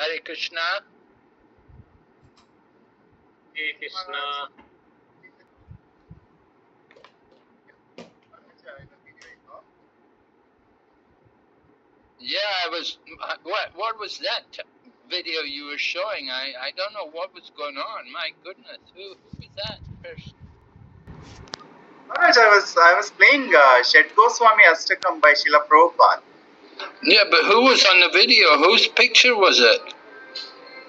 Hare Krishna. Hare Krishna. Yeah, I was. What was that video you were showing? I don't know what was going on. My goodness, who was that person? Maharaj, I was playing Shed Goswami Astakam by Srila Prabhupada. Yeah, but who was on the video? Whose picture was it?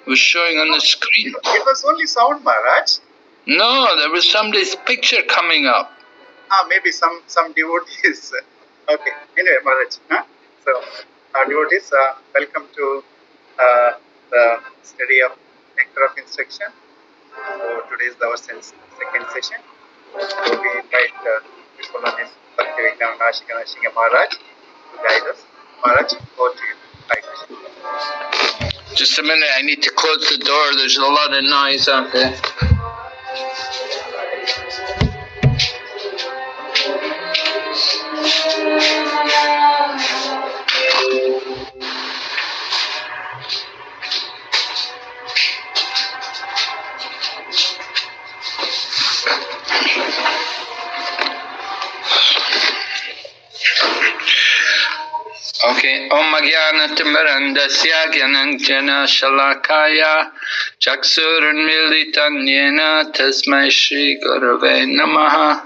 Was showing on the screen? It was only sound, Maharaj. No, there was somebody's picture coming up. Maybe some devotees. Okay. Anyway, Maharaj. So, devotees, welcome to the study of Nectar of Instruction. So, today is our second session. So, we invite His Holiness Bhaktivedanta Shikana Maharaj to guide us. Maharaj, over to you. Bye. Just a minute, I need to close the door. There's a lot of noise out there. Okay. Om Agyanatimirandasya Gyananjana Shalakaya Chaksurunmilitan Yena Tasmai Shri Gurave Namaha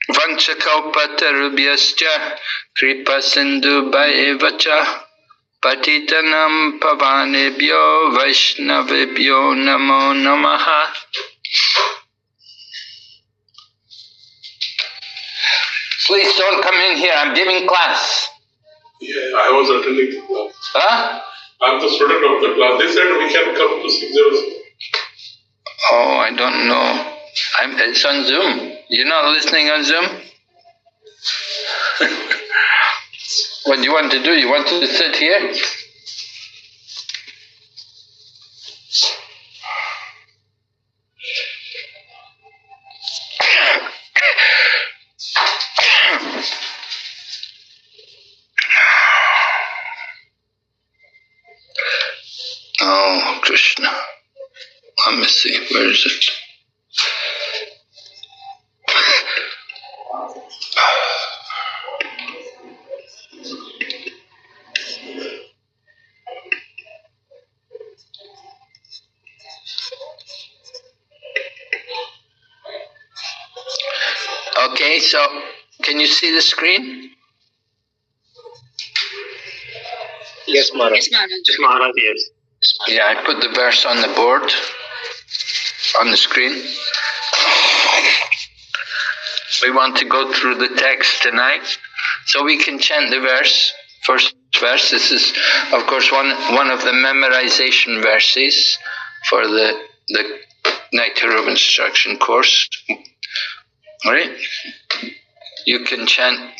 Vanchakalpatarubhyascha Kripa Sindhu Bhaevacha Patitanam Pavanebhyo Vaishnavebhyo Namo Namaha. Please don't come in here, I'm giving class. Yeah, I was attending the class. Huh? I'm the student of the class. They said we can come to 606. Oh, I don't know. It's on Zoom. You're not listening on Zoom? What do you want to do? You want to sit here? Oh, Krishna. Let me see. Where is it? Okay, so can you see the screen? Yes, Maharaj. Yes, Maharaj, yes. Yeah, I put the verse on the board, on the screen. We want to go through the text tonight, so we can chant the verse, first verse. This is, of course, one of the memorization verses for the Nectar of Instruction course. All right? You can chant.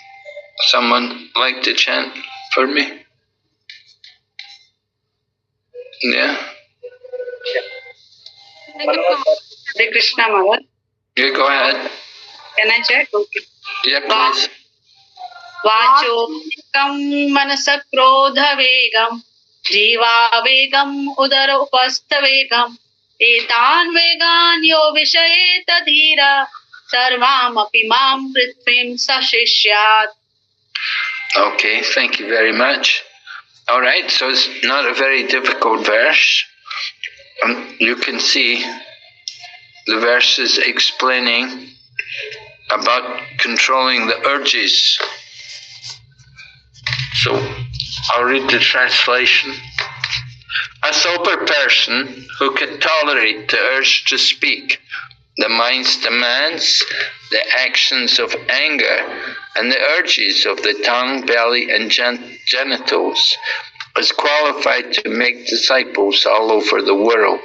Someone like to chant for me? Yeah. Hare Krishna, Maharaj. Yeah, go ahead. Can I check? Okay. Yeah, please. Vachokam manasakrodha vegam jiva vegam udara upastha vegam etan vegan yo vishayeta dhira sarvam api mam prithvim sashishyat. Okay, thank you very much. All right, so it's not a very difficult verse. You can see the verse is explaining about controlling the urges. So I'll read the translation. A sober person who can tolerate the urge to speak, the mind's demands, the actions of anger, and the urges of the tongue, belly, and genitals, is qualified to make disciples all over the world.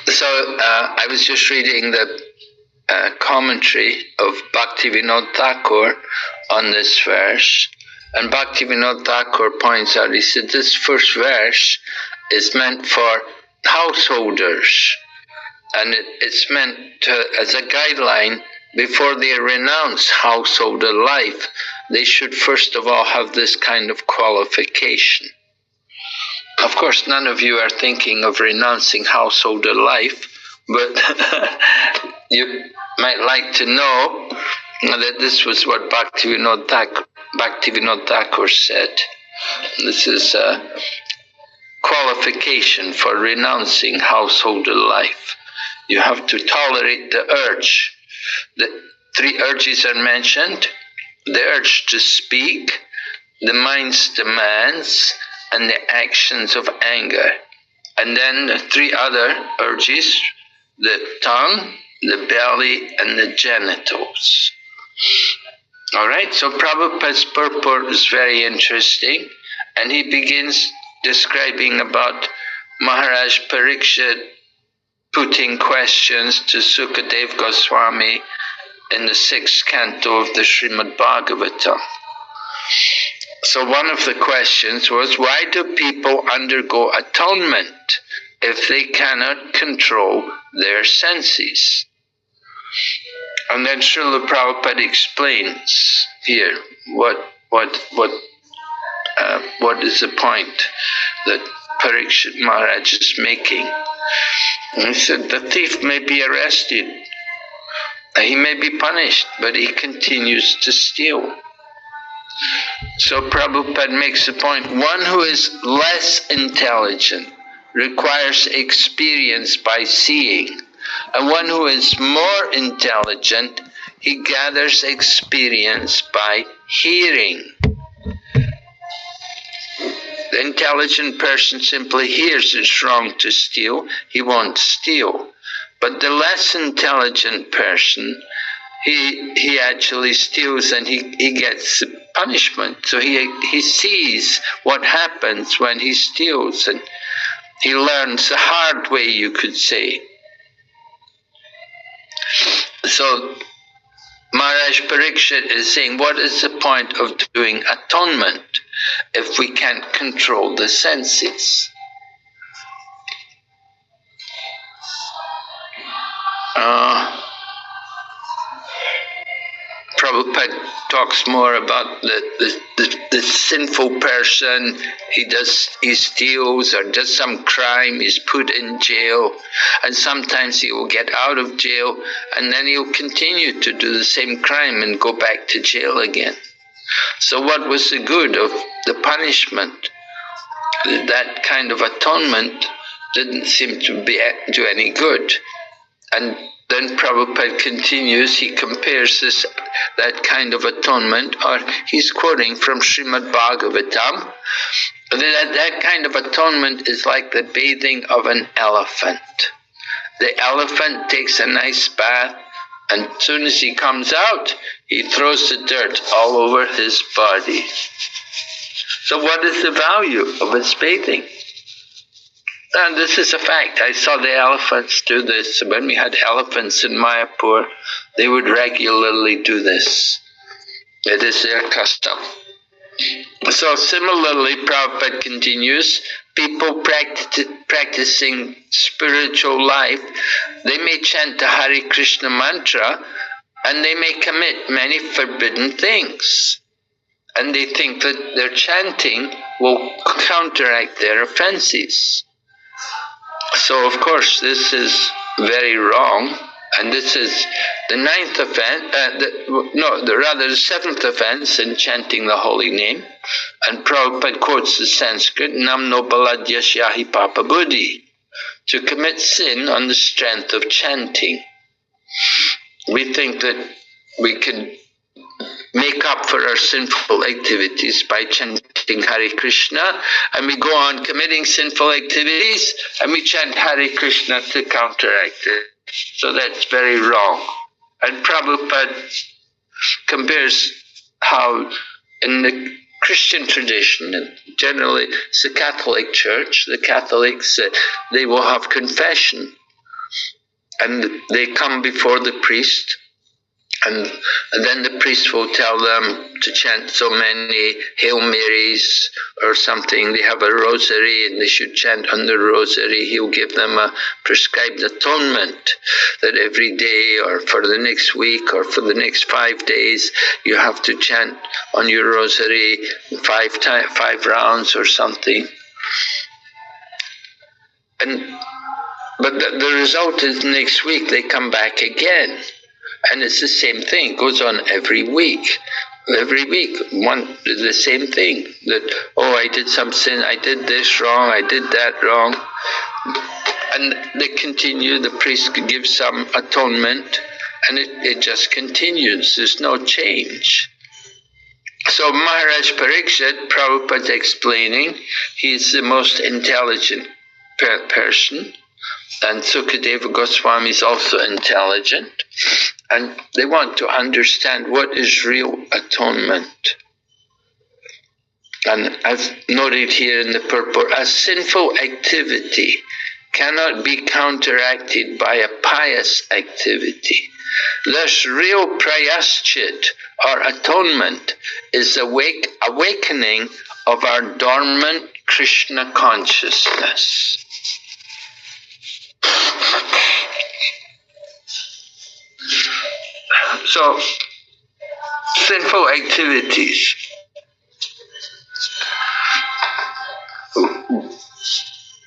So I was just reading the commentary of Bhaktivinoda Thakur on this verse, and Bhaktivinoda Thakur points out, he said this first verse is meant for householders, and it's meant to, as a guideline before they renounce householder life, they should first of all have this kind of qualification. Of course, none of you are thinking of renouncing householder life, but you might like to know that this was what Bhaktivinoda Thakur said. This is a qualification for renouncing householder life. You have to tolerate the urge. The 3 urges are mentioned: the urge to speak, the mind's demands, and the actions of anger. And then the 3 other urges: the tongue, the belly, and the genitals. All right, so Prabhupada's purport is very interesting, and he begins describing about Maharaj Parikshit putting questions to Sukadev Goswami in the 6th canto of the Srimad Bhagavatam. So one of the questions was, why do people undergo atonement if they cannot control their senses? And then Srila Prabhupada explains here what is the point that Parikshit Maharaj is making. And he said, the thief may be arrested, he may be punished, but he continues to steal. So Prabhupada makes the point, one who is less intelligent requires experience by seeing, and one who is more intelligent, he gathers experience by hearing. The intelligent person simply hears it's wrong to steal, he won't steal. But the less intelligent person, he actually steals and he gets punishment. So he sees what happens when he steals, and he learns the hard way, you could say. So Maharaj Parikshit is saying, what is the point of doing atonement if we can't control the senses? Prabhupada talks more about the sinful person. He steals or does some crime, he's put in jail, and sometimes he will get out of jail and then he'll continue to do the same crime and go back to jail again. So what was the good of the punishment? That kind of atonement didn't seem to do any good. And then Prabhupada continues, he compares that kind of atonement, or he's quoting from Srimad Bhagavatam, that kind of atonement is like the bathing of an elephant. The elephant takes a nice bath, and as soon as he comes out, he throws the dirt all over his body. So what is the value of his bathing? And this is a fact. I saw the elephants do this. When we had elephants in Mayapur, they would regularly do this. It is their custom. So similarly, Prabhupada continues, people practicing spiritual life, they may chant the Hare Krishna mantra and they may commit many forbidden things. And they think that their chanting will counteract their offenses. So of course this is very wrong, and this is the 9th offense, the 7th offense in chanting the holy name. And Prabhupada quotes the Sanskrit, Namno Baladyasyahi Papa Buddhi, to commit sin on the strength of chanting. We think that we can make up for our sinful activities by chanting Hare Krishna, and we go on committing sinful activities and we chant Hare Krishna to counteract it. So that's very wrong. And Prabhupada compares how in the Christian tradition, and generally it's the Catholic Church, the Catholics, they will have confession, and they come before the priest And then the priest will tell them to chant so many Hail Marys or something. They have a rosary and they should chant on the rosary. He'll give them a prescribed atonement that every day or for the next week or for the next 5 days you have to chant on your rosary 5 rounds or something. But the result is next week they come back again. And it's the same thing, it goes on every week. Every week, the same thing. That, oh, I did some sin, I did this wrong, I did that wrong. And they continue, the priest gives some atonement, and it just continues, there's no change. So Maharaj Parikshit, Prabhupada's explaining, he's the most intelligent person, and Sukadeva Goswami is also intelligent. And they want to understand what is real atonement. And I've noted here in the purport, a sinful activity cannot be counteracted by a pious activity. Thus, real prayaschit, or atonement, is awakening of our dormant Krishna consciousness. So, sinful activities.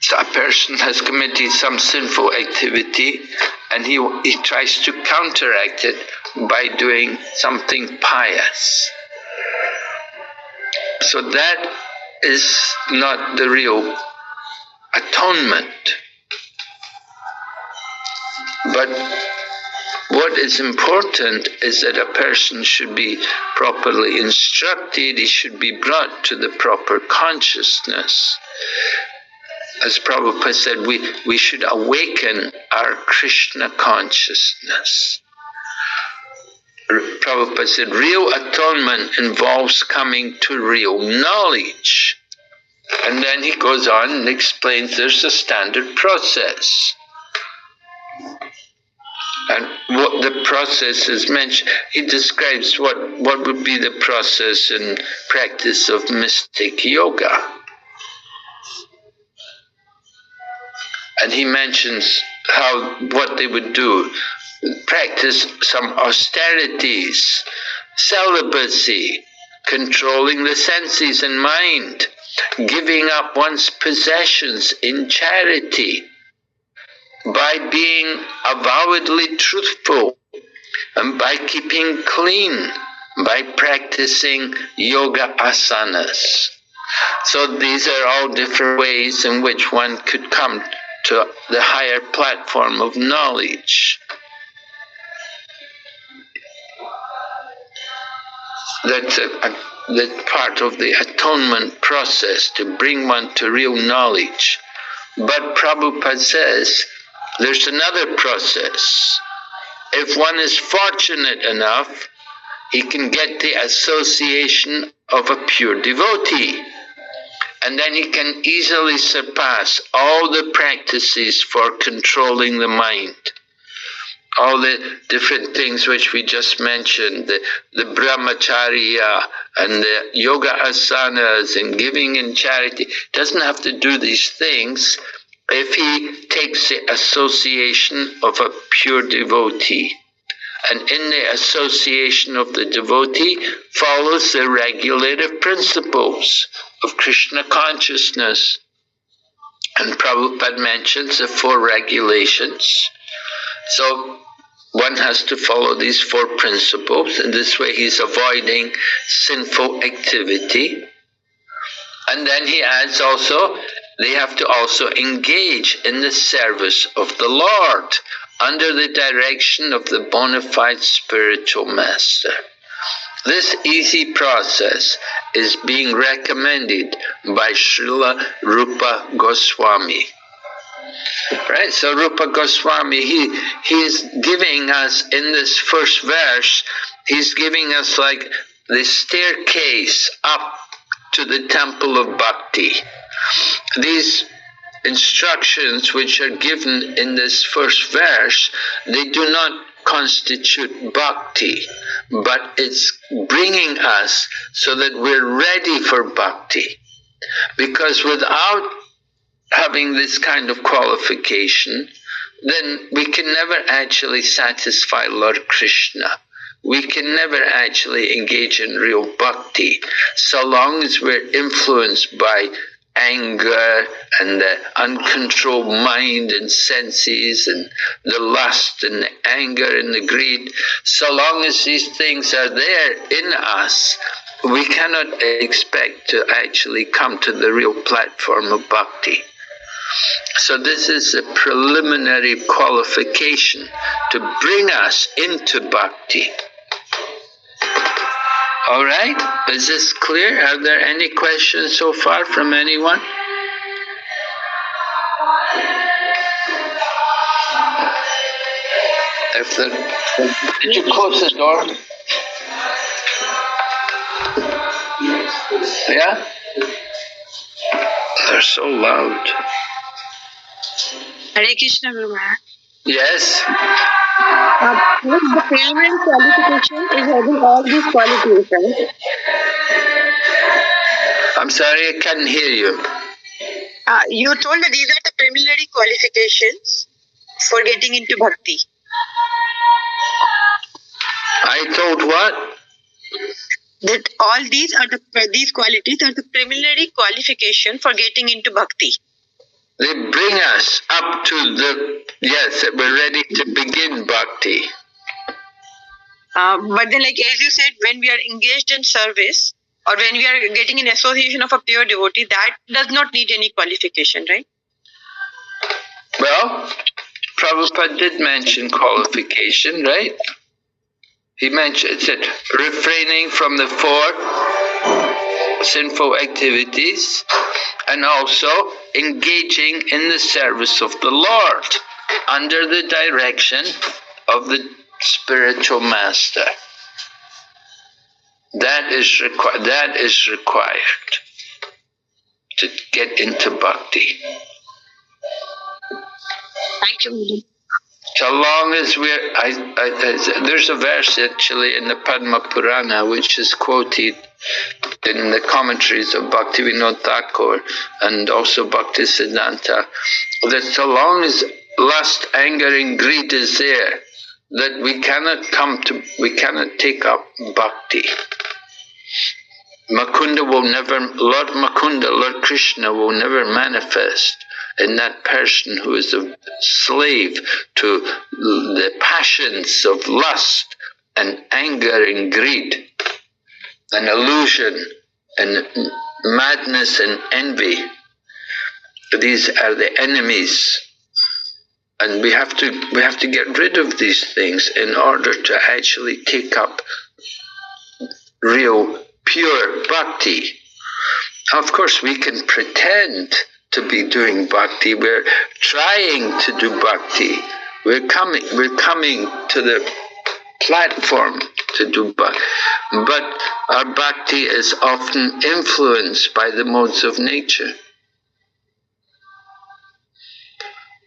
So a person has committed some sinful activity and he tries to counteract it by doing something pious. So that is not the real atonement. But what is important is that a person should be properly instructed, he should be brought to the proper consciousness. As Prabhupada said, we should awaken our Krishna consciousness. Prabhupada said, real atonement involves coming to real knowledge. And then he goes on and explains there's a standard process. And what the process is mentioned, he describes what would be the process and practice of mystic yoga. And he mentions what they would do, practice some austerities, celibacy, controlling the senses and mind, giving up one's possessions in charity, by being avowedly truthful, and by keeping clean, by practicing yoga asanas. So these are all different ways in which one could come to the higher platform of knowledge. That's part of the atonement process, to bring one to real knowledge. But Prabhupada says, there's another process. If one is fortunate enough, he can get the association of a pure devotee. And then he can easily surpass all the practices for controlling the mind. All the different things which we just mentioned, the brahmacharya and the yoga asanas and giving in charity. Doesn't have to do these things if he takes the association of a pure devotee. And in the association of the devotee follows the regulative principles of Krishna consciousness. And Prabhupada mentions the 4 regulations. So one has to follow these 4 principles, and this way he's avoiding sinful activity. And then he adds also, they have to also engage in the service of the Lord under the direction of the bona fide spiritual master. This easy process is being recommended by Srila Rupa Goswami. Right, so Rupa Goswami, he is giving us in this first verse, he's giving us like the staircase up to the temple of bhakti. These instructions which are given in this first verse, they do not constitute bhakti, but it's bringing us so that we're ready for bhakti. Because without having this kind of qualification, then we can never actually satisfy Lord Krishna. We can never actually engage in real bhakti so long as we're influenced by anger and the uncontrolled mind and senses and the lust and the anger and the greed. So long as these things are there in us, we cannot expect to actually come to the real platform of bhakti. So this is a preliminary qualification to bring us into bhakti. All right, is this clear? Are there any questions so far from anyone? If did you close the door? Yeah? They're so loud. Hare Krishna, Guru Maharaj. Yes? The preliminary qualification is having all these qualities, right? I'm sorry, I can't hear you. You told that these are the preliminary qualifications for getting into bhakti. I told what? That all these qualities are the preliminary qualification for getting into bhakti. They bring us up to that we're ready to begin bhakti. But then, like as you said, when we are engaged in service or when we are getting in association of a pure devotee, that does not need any qualification, right? Well, Prabhupada did mention qualification, right? He mentioned it, refraining from the 4 sinful activities and also engaging in the service of the Lord under the direction of the spiritual master. That is required to get into bhakti. Thank you. So long as there's a verse actually in the Padma Purana which is quoted in the commentaries of Bhaktivinoda Thakur and also Bhaktisiddhanta, that so long as lust, anger and greed is there, that we cannot take up bhakti. Lord Krishna will never manifest in that person who is a slave to the passions of lust and anger and greed and illusion and madness and envy. These are the enemies, and we have to get rid of these things in order to actually take up real pure bhakti. Of course, we can pretend to be doing bhakti. We're trying to do bhakti. We're coming to the platform to do bhakti. But our bhakti is often influenced by the modes of nature.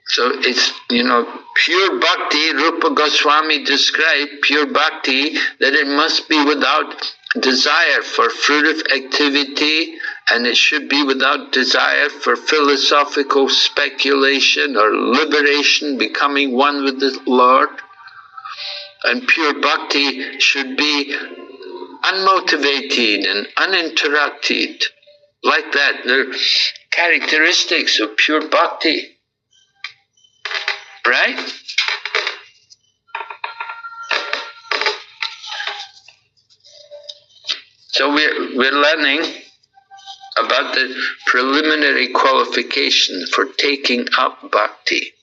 So it's, pure bhakti, Rupa Goswami described pure bhakti, that it must be without desire for fruitive activity, and it should be without desire for philosophical speculation or liberation, becoming one with the Lord. And pure bhakti should be unmotivated and uninterrupted. Like that, they're characteristics of pure bhakti. Right? So we're learning about the preliminary qualification for taking up bhakti.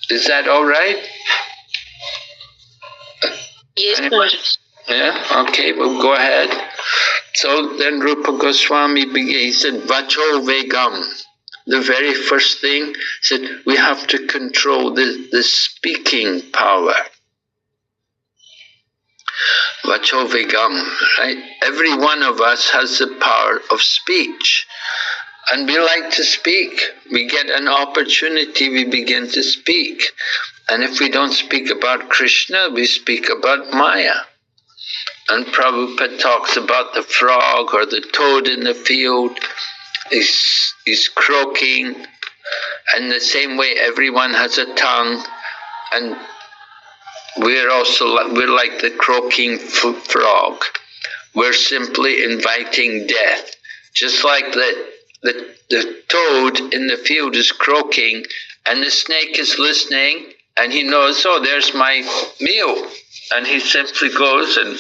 Is that all right? Yes, sir. Yeah? Okay, we'll go ahead. So then Rupa Goswami began, he said, Vacho Vegam. The very first thing, said, we have to control the speaking power. Vacho Vegam, right? Every one of us has the power of speech. And we like to speak. We get an opportunity, we begin to speak. And if we don't speak about Krishna, we speak about Maya. And Prabhupada talks about the frog or the toad in the field is croaking. And the same way everyone has a tongue, and we're like the croaking frog. We're simply inviting death. Just like the toad in the field is croaking, and the snake is listening, and he knows, oh, there's my meal. And he simply goes and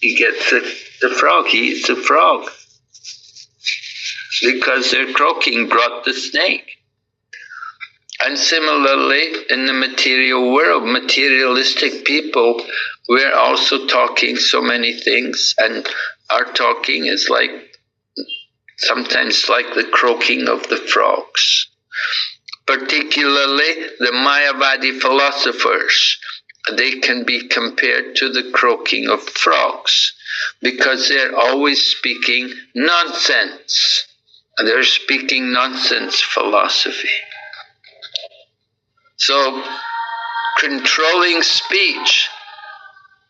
he gets the frog, he eats the frog. Because their croaking brought the snake. And similarly, in the material world, materialistic people, we're also talking so many things, and our talking is like sometimes like the croaking of the frogs. Particularly the Mayavadi philosophers, they can be compared to the croaking of frogs because they're always speaking nonsense. They're speaking nonsense philosophy. So, controlling speech,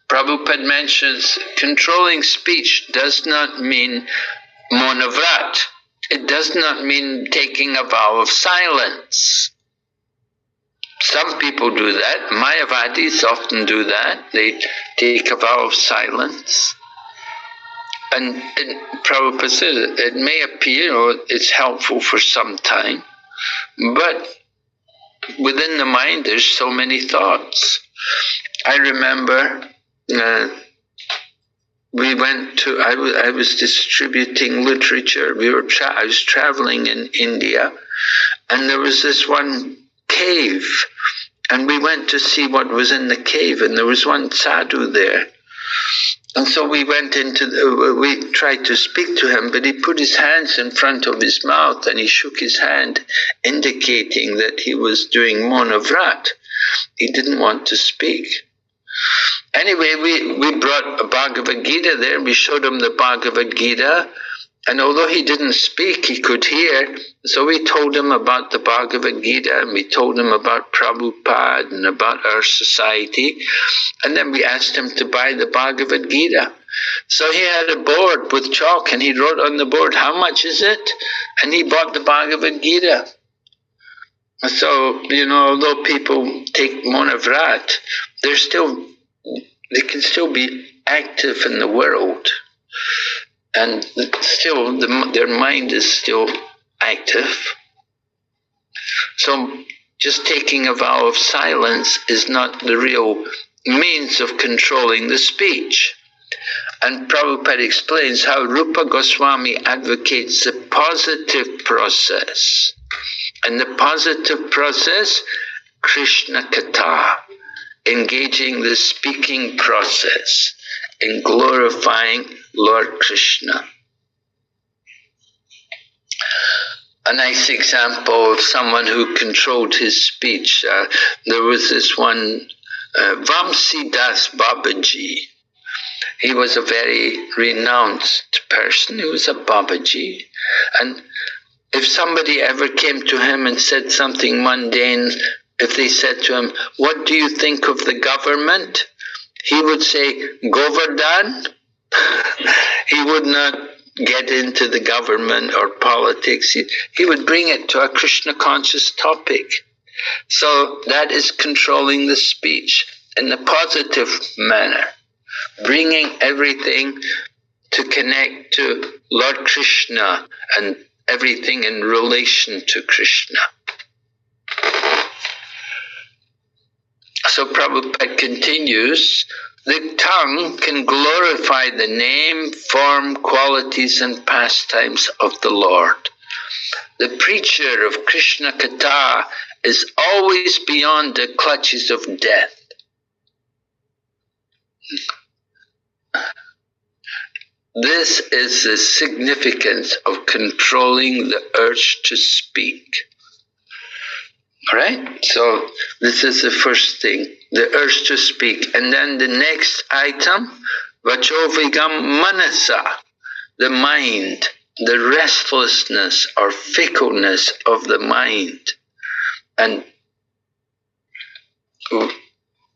Prabhupada mentions, controlling speech does not mean monavrat. It does not mean taking a vow of silence. Some people do that. Mayavadis often do that. They take a vow of silence. And Prabhupada says it may appear it's helpful for some time, but within the mind there's so many thoughts. I remember we went to, I was distributing literature. I was traveling in India, and there was this one cave, and we went to see what was in the cave, and there was one sadhu there. And so we went we tried to speak to him, but he put his hands in front of his mouth and he shook his hand, indicating that he was doing monavrat. He didn't want to speak. Anyway, we brought a Bhagavad Gita there, and we showed him the Bhagavad Gita, and although he didn't speak, he could hear, so we told him about the Bhagavad Gita, and we told him about Prabhupada and about our society, and then we asked him to buy the Bhagavad Gita. So he had a board with chalk, and he wrote on the board, how much is it? And he bought the Bhagavad Gita. So, although people take monavrat, they can still be active in the world. And still, their mind is still active. So just taking a vow of silence is not the real means of controlling the speech. And Prabhupada explains how Rupa Goswami advocates the positive process. And the positive process, Krishna Katha, engaging the speaking process in glorifying Lord Krishna. A nice example of someone who controlled his speech. There was this one, Vamsi Das Babaji. He was a very renounced person. He was a Babaji. And if somebody ever came to him and said something mundane, if they said to him, what do you think of the government? He would say, Govardhan. He would not get into the government or politics. He would bring it to a Krishna conscious topic. So that is controlling the speech in the positive manner, bringing everything to connect to Lord Krishna and everything in relation to Krishna. So Prabhupada continues, the tongue can glorify the name, form, qualities, and pastimes of the Lord. The preacher of Krishna Katha is always beyond the clutches of death. This is the significance of controlling the urge to speak. Alright, so this is the first thing, the urge to speak. And then the next item, Vachovigam Manasa, the mind the restlessness or fickleness of the mind. And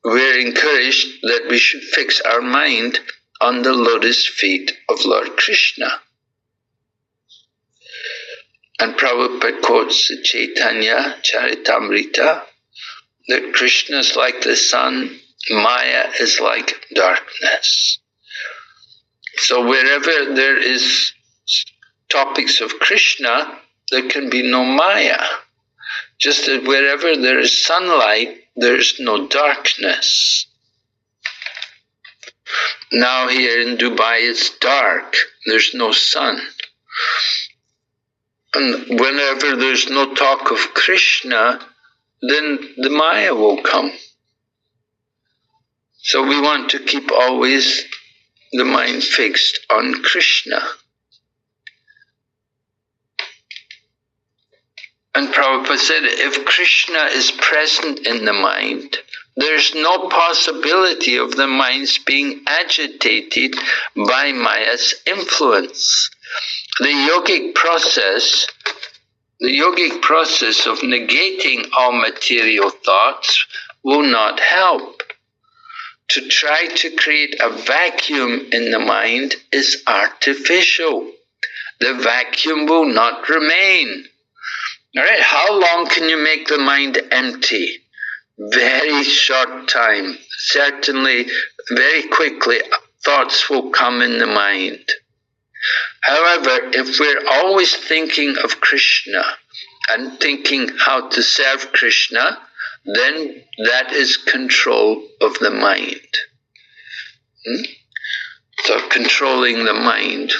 we're encouraged that we should fix our mind on the lotus feet of Lord Krishna. And Prabhupada quotes the Chaitanya Charitamrita that Krishna is like the sun, Maya is like darkness. So wherever there is topics of Krishna, there can be no Maya. Just that wherever there is sunlight, there is no darkness. Now here in Dubai it's dark, there's no sun. And whenever there's no talk of Krishna, then the Maya will come. So we want to keep always the mind fixed on Krishna. And Prabhupada said, if Krishna is present in the mind, there's no possibility of the minds being agitated by Maya's influence. The yogic process of negating all material thoughts will not help. To try to create a vacuum in the mind is artificial. The vacuum will not remain. All right, how long can you make the mind empty? Very short time. Certainly, very quickly, thoughts will come in the mind. However, if we're always thinking of Krishna and thinking how to serve Krishna, then that is control of the mind. So controlling the mind,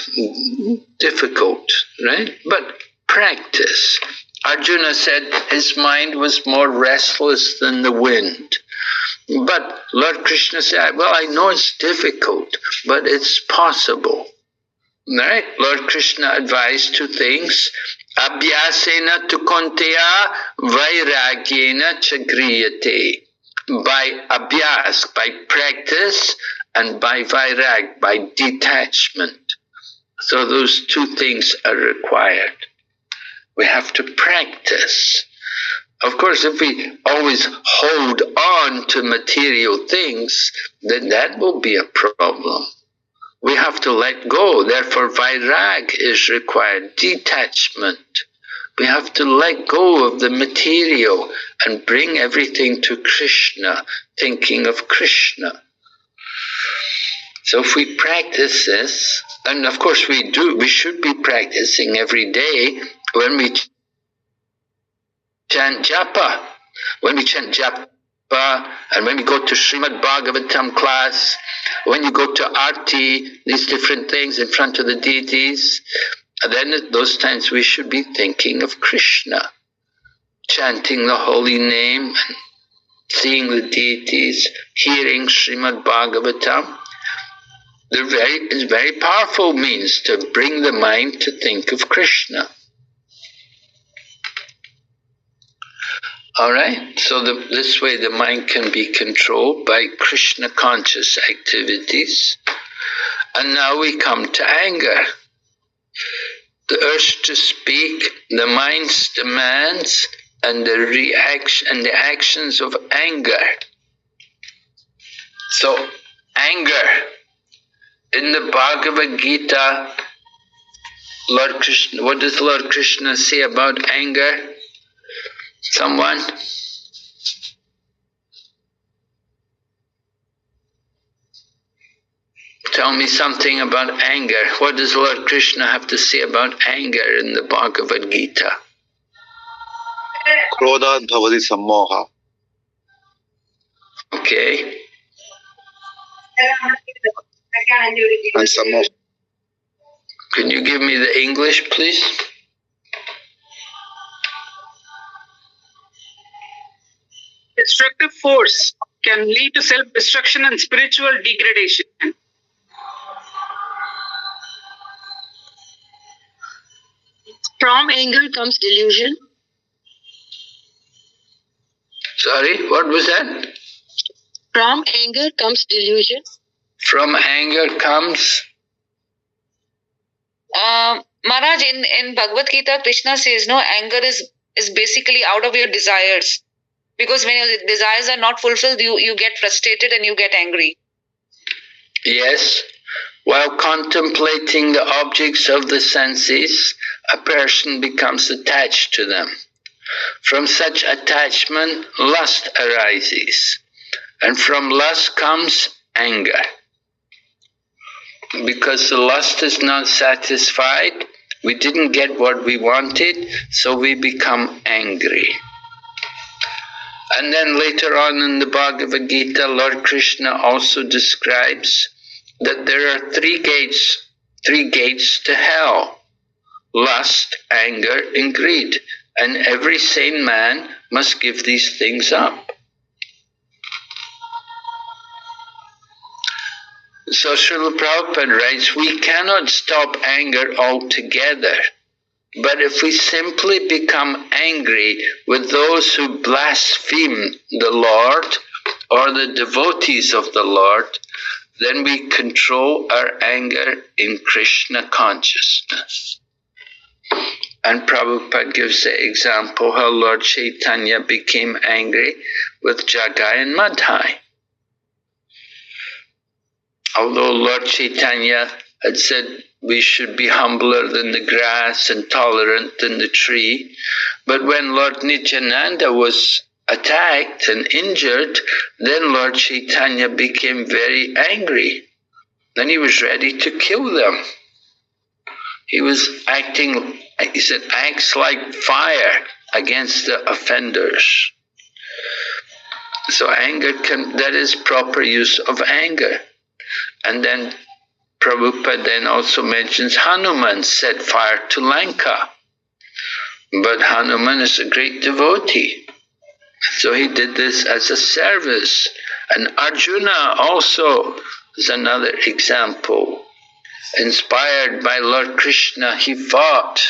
difficult, right? But practice. Arjuna said his mind was more restless than the wind. But Lord Krishna said, well, I know it's difficult, but it's possible. Right? Lord Krishna advised two things. Abhyasena tu konteya vairagyena chagriyate. By abhyas, by practice, and by vairag, by detachment. So those two things are required. We have to practice. Of course, if we always hold on to material things, then that will be a problem. We have to let go. Therefore, vairag is required, detachment. We have to let go of the material and bring everything to Krishna, thinking of Krishna. So if we practice this, and of course we should be practicing every day when we chant japa. When we chant japa, and when we go to Srimad Bhagavatam class, when you go to Arti, these different things in front of the deities, then at those times we should be thinking of Krishna, chanting the holy name, and seeing the deities, hearing Srimad Bhagavatam. It's very powerful means to bring the mind to think of Krishna. All right, so this way the mind can be controlled by Krishna conscious activities. And now we come to anger. The urge to speak, the mind's demands, and the reaction and the actions of anger. So anger. In the Bhagavad Gita, Lord Krishna, what does Lord Krishna say about anger? Someone? Tell me something about anger. What does Lord Krishna have to say about anger in the Bhagavad Gita? Krodhat bhavati sammoha. Okay. And sammoha. Can you give me the English, please? Destructive force can lead to self-destruction and spiritual degradation. From anger comes delusion. Sorry, what was that? From anger comes delusion. From anger comes? Maharaj, in Bhagavad Gita, Krishna says, no, anger is basically out of your desires. Because when your desires are not fulfilled, you get frustrated and you get angry. Yes. While contemplating the objects of the senses, a person becomes attached to them. From such attachment, lust arises. And from lust comes anger. Because the lust is not satisfied, we didn't get what we wanted, so we become angry. And then later on in the Bhagavad Gita, Lord Krishna also describes that there are three gates to hell: lust, anger, and greed. And every sane man must give these things up. So Srila Prabhupada writes, we cannot stop anger altogether. But if we simply become angry with those who blaspheme the Lord or the devotees of the Lord, then we control our anger in Krishna consciousness. And Prabhupada gives the example how Lord Chaitanya became angry with Jagai and Madhai. Although Lord Chaitanya had said we should be humbler than the grass and tolerant than the tree, but when Lord Nityananda was attacked and injured, then Lord Chaitanya became very angry. Then he was ready to kill them. He was acting, he said, acts like fire against the offenders. So anger that is proper use of anger. And then Prabhupada then also mentions Hanuman set fire to Lanka. But Hanuman is a great devotee. So he did this as a service. And Arjuna also is another example. Inspired by Lord Krishna, he fought.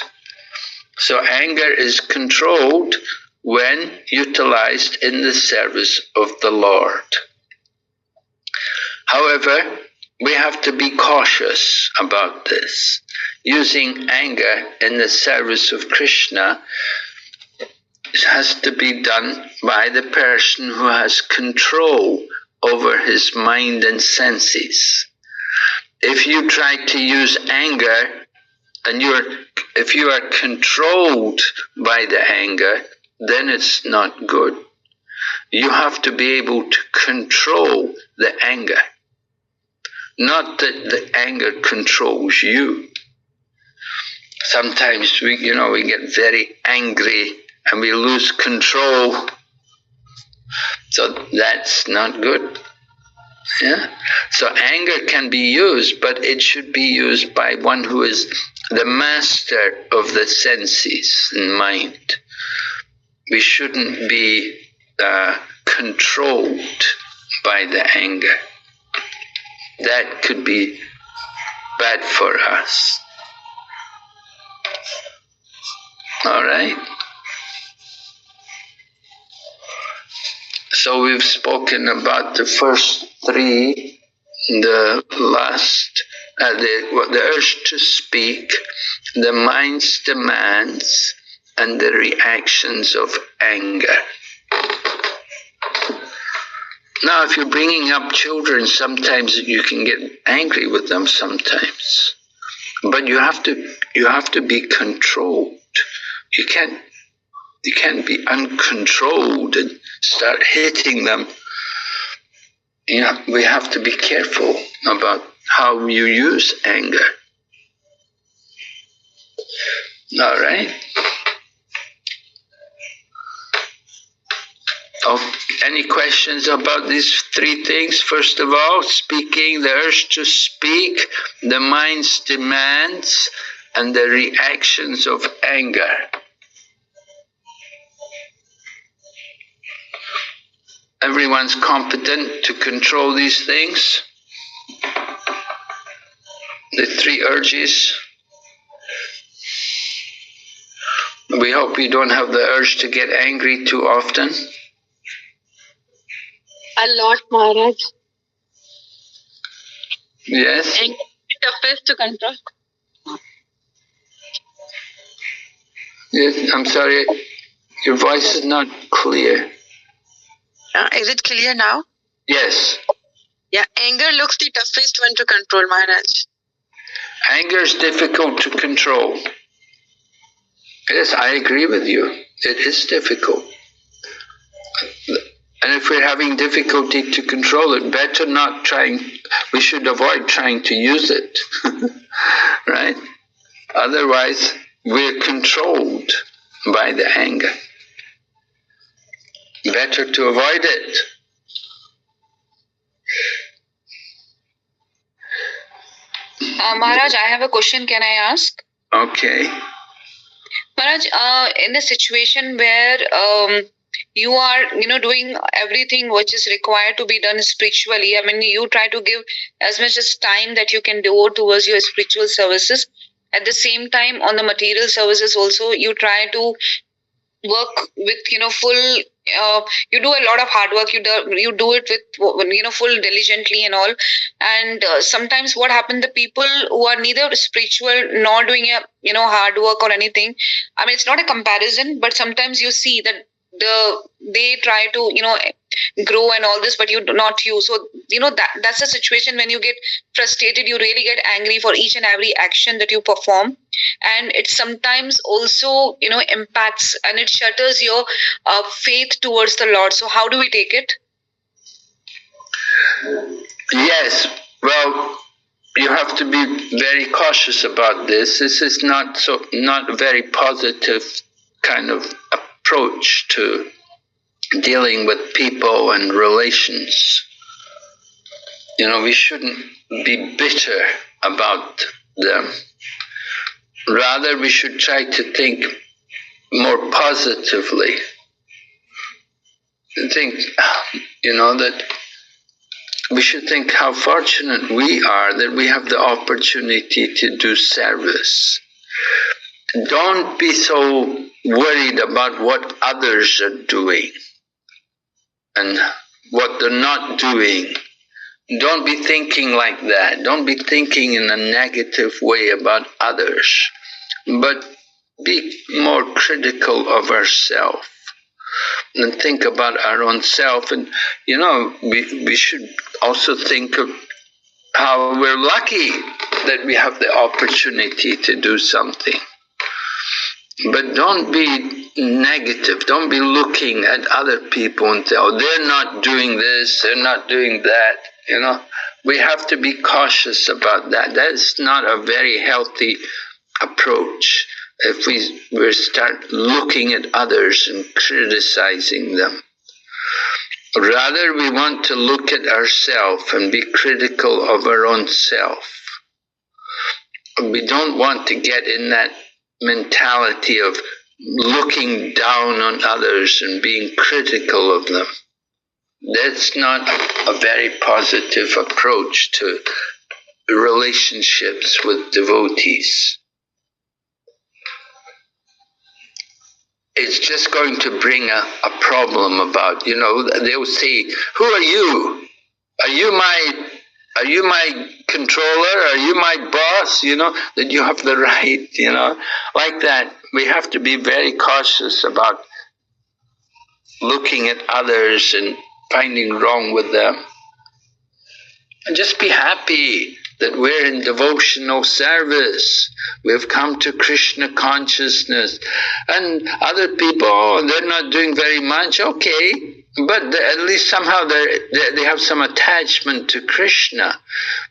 So anger is controlled when utilized in the service of the Lord. However, we have to be cautious about this. Using anger in the service of Krishna has to be done by the person who has control over his mind and senses. If you try to use anger and if you are controlled by the anger, then it's not good. You have to be able to control the anger. Not that the anger controls you. Sometimes we get very angry and we lose control. So that's not good. Yeah? So anger can be used, but it should be used by one who is the master of the senses and mind. We shouldn't be controlled by the anger. That could be bad for us. All right? So we've spoken about the first three, the lust, the urge to speak, the mind's demands, and the reactions of anger. Now, if you're bringing up children, sometimes you can get angry with them sometimes. But you have to be controlled. You can't be uncontrolled and start hitting them. We have to be careful about how you use anger. All right? Oh, any questions about these three things? First of all, speaking, the urge to speak, the mind's demands, and the reactions of anger. Everyone's competent to control these things? The three urges. We hope you don't have the urge to get angry too often. A lot, Maharaj. Yes? And toughest to control. Yes, I'm sorry, your voice is not clear. Is it clear now? Yes. Yeah, anger looks the toughest one to control, Maharaj. Anger is difficult to control. Yes, I agree with you. It is difficult. And if we're having difficulty to control it, better not trying, we should avoid trying to use it. Right? Otherwise, we're controlled by the anger. Better to avoid it. Maharaj, I have a question. Can I ask? Okay. Maharaj, in a situation where you are, doing everything which is required to be done spiritually, I mean, you try to give as much as time that you can devote towards your spiritual services. At the same time, on the material services also, you try to work with full you do a lot of hard work, you do it with full diligently and all. And sometimes what happens, the people who are neither spiritual nor doing a hard work or anything, I mean, it's not a comparison, but sometimes you see that they try to grow and all this, but not you. So that's a situation when you get frustrated, you really get angry for each and every action that you perform, and it sometimes also impacts and it shutters your faith towards the Lord. So how do we take it? Yes, well, you have to be very cautious about this. This is not a very positive kind of approach to dealing with people and relations. We shouldn't be bitter about them. Rather, we should try to think more positively. Think, that we should think how fortunate we are that we have the opportunity to do service. Don't be so worried about what others are doing and what they're not doing. Don't be thinking like that. Don't be thinking in a negative way about others, but be more critical of ourselves and think about our own self. And we should also think of how we're lucky that we have the opportunity to do something. But don't be negative. Don't be looking at other people and say, oh, they're not doing this, they're not doing that. We have to be cautious about that. That's not a very healthy approach. If we start looking at others and criticizing them. Rather, we want to look at ourselves and be critical of our own self. We don't want to get in that mentality of looking down on others and being critical of them. That's not a very positive approach to relationships with devotees. It's just going to bring a problem about, they'll say, who are you? Are you my controller? Are you my boss? That you have the right, like that. We have to be very cautious about looking at others and finding wrong with them. And just be happy that we're in devotional service. We've come to Krishna consciousness. And other people, they're not doing very much, okay. But at least somehow they have some attachment to Krishna.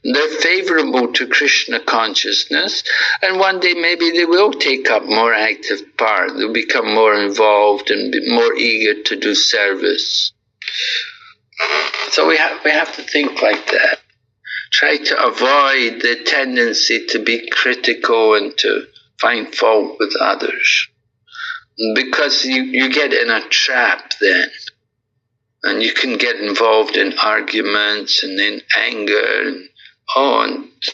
They're favorable to Krishna consciousness. And one day maybe they will take up more active part. They'll become more involved and be more eager to do service. So we have to think like that. Try to avoid the tendency to be critical and to find fault with others. Because you get in a trap then. And you can get involved in arguments and in anger and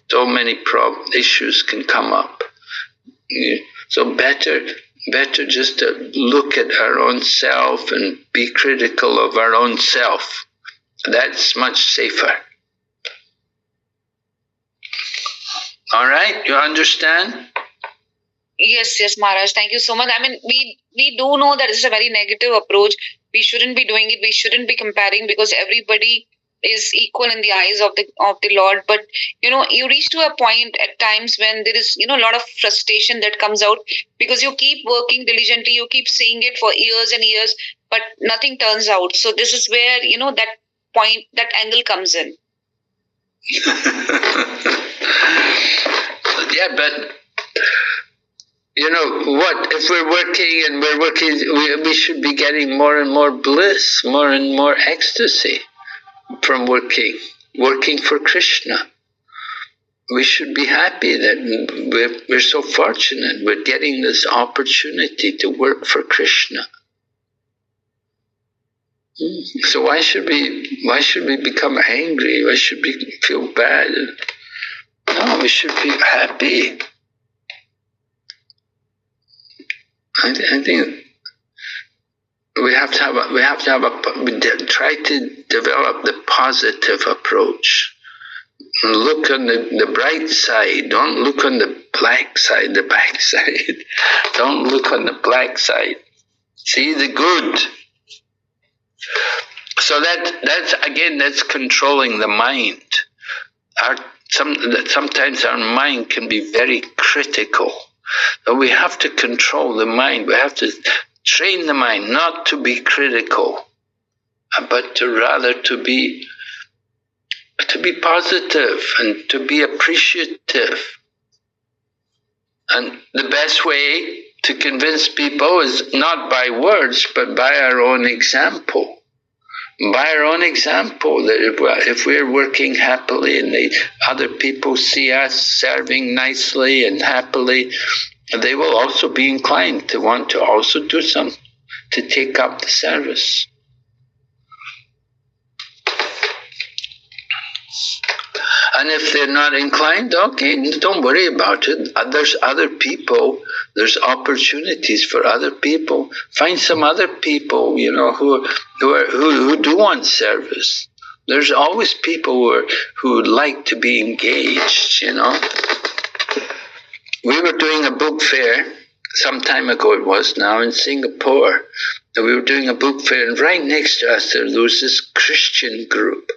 so many issues can come up. So better just to look at our own self and be critical of our own self. That's much safer. All right, you understand? Yes, Maharaj. Thank you so much. I mean, we do know that it's a very negative approach. We shouldn't be doing it. We shouldn't be comparing because everybody is equal in the eyes of the Lord. But you reach to a point at times when there is a lot of frustration that comes out because you keep working diligently, you keep seeing it for years and years, but nothing turns out. So this is where that point, that angle comes in. Yeah, but what if we're working and we're working? We should be getting more and more bliss, more and more ecstasy from working for Krishna. We should be happy that we're so fortunate. We're getting this opportunity to work for Krishna. So why should we become angry? Why should we feel bad? No, we should be happy. I think we have to try to develop the positive approach. Look on the bright side. Don't look on the black side, the back side. Don't look on the black side. See the good. So that's controlling the mind. Sometimes our mind can be very critical. So we have to control the mind. We have to train the mind not to be critical, but to be positive and to be appreciative. And the best way to convince people is not by words, but by our own example. By our own example, that if we're working happily and other people see us serving nicely and happily, they will also be inclined to want to also do something, to take up the service. And if they're not inclined, okay, don't worry about it. There's other people. There's opportunities for other people. Find some other people, who do want service. There's always people who would like to be engaged. We were doing a book fair some time ago. It was now in Singapore. We were doing a book fair, and right next to us there was this Christian group,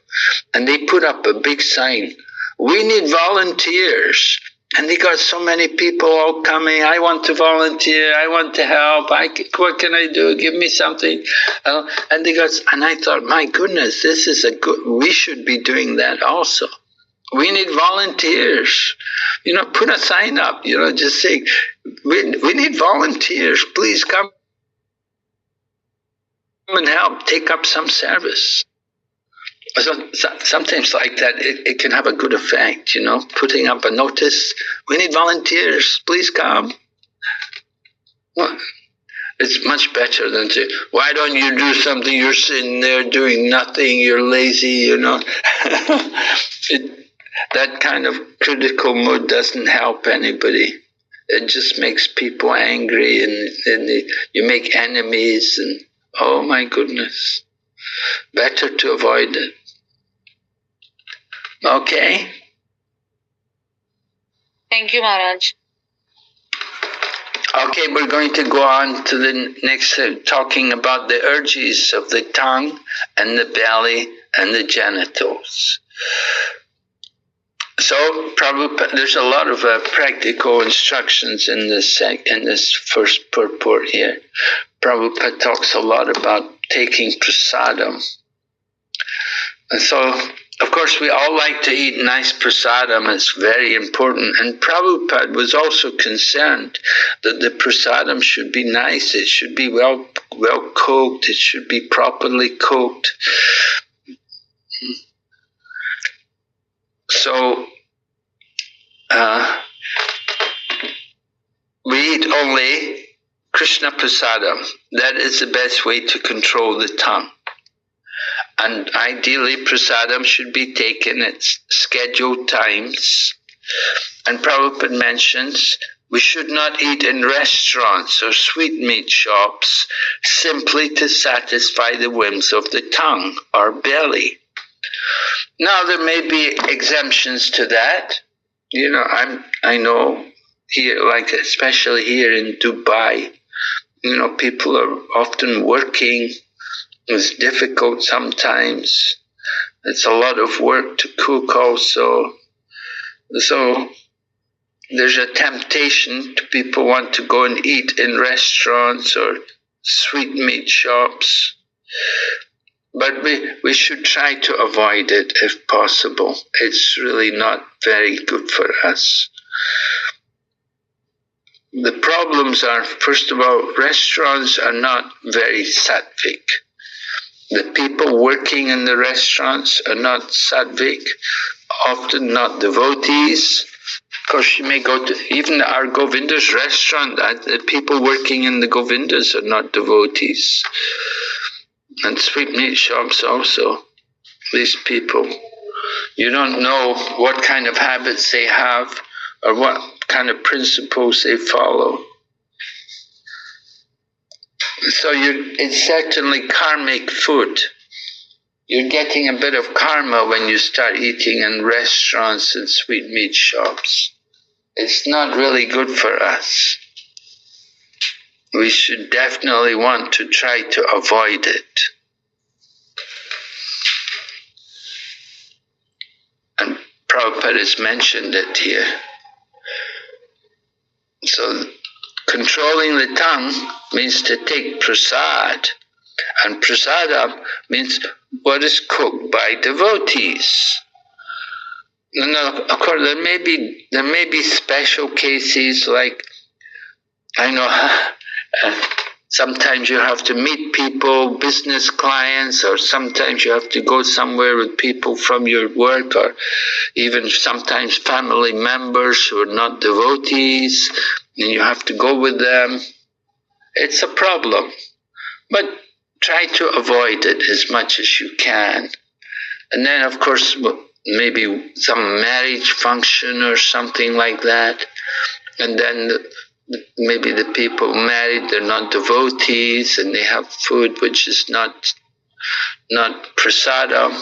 and they put up a big sign. We need volunteers. And they got so many people all coming. I want to volunteer. I want to help. What can I do? Give me something. And I thought, my goodness, this is we should be doing that also. We need volunteers. Put a sign up, just say, we need volunteers. Please come and help. Take up some service. So sometimes like that, it can have a good effect, putting up a notice. We need volunteers. Please come. Well, it's much better than to, why don't you do something? You're sitting there doing nothing. You're lazy, That kind of critical mood doesn't help anybody. It just makes people angry, and you make enemies, and oh my goodness. Better to avoid it. Okay? Thank you, Maharaj. Okay, we're going to go on to the next, talking about the urges of the tongue and the belly and the genitals. So, Prabhupada, there's a lot of practical instructions in this first purport here. Prabhupada talks a lot about taking prasadam. And so, of course, we all like to eat nice prasadam. It's very important. And Prabhupada was also concerned that the prasadam should be nice. It should be well cooked. It should be properly cooked. So, we eat only Krishna prasadam. That is the best way to control the tongue. And ideally, prasadam should be taken at scheduled times. And Prabhupada mentions we should not eat in restaurants or sweetmeat shops simply to satisfy the whims of the tongue or belly. Now, there may be exemptions to that. I know here, like especially here in Dubai, people are often working. It's difficult sometimes. It's a lot of work to cook also. So there's a temptation to people want to go and eat in restaurants or sweetmeat shops. But we should try to avoid it if possible. It's really not very good for us. The problems are, first of all, restaurants are not very sattvic. The people working in the restaurants are not sattvic, often not devotees. Of course, you may go to even our Govinda's restaurant, the people working in the Govindas are not devotees. And sweetmeat shops also, these people. You don't know what kind of habits they have or what kind of principles they follow. So it's certainly karmic food. You're getting a bit of karma when you start eating in restaurants and sweetmeat shops. It's not really good for us. We should definitely want to try to avoid it. And Prabhupada has mentioned it here. So controlling the tongue means to take prasad. And prasadam means what is cooked by devotees. Now, of course, there may be special cases like, I know, sometimes you have to meet people, business clients, or sometimes you have to go somewhere with people from your work, or even sometimes family members who are not devotees, and you have to go with them. It's a problem, but try to avoid it as much as you can. And then, of course, maybe some marriage function or something like that, and then maybe the people married, they're not devotees, and they have food which is not prasadam.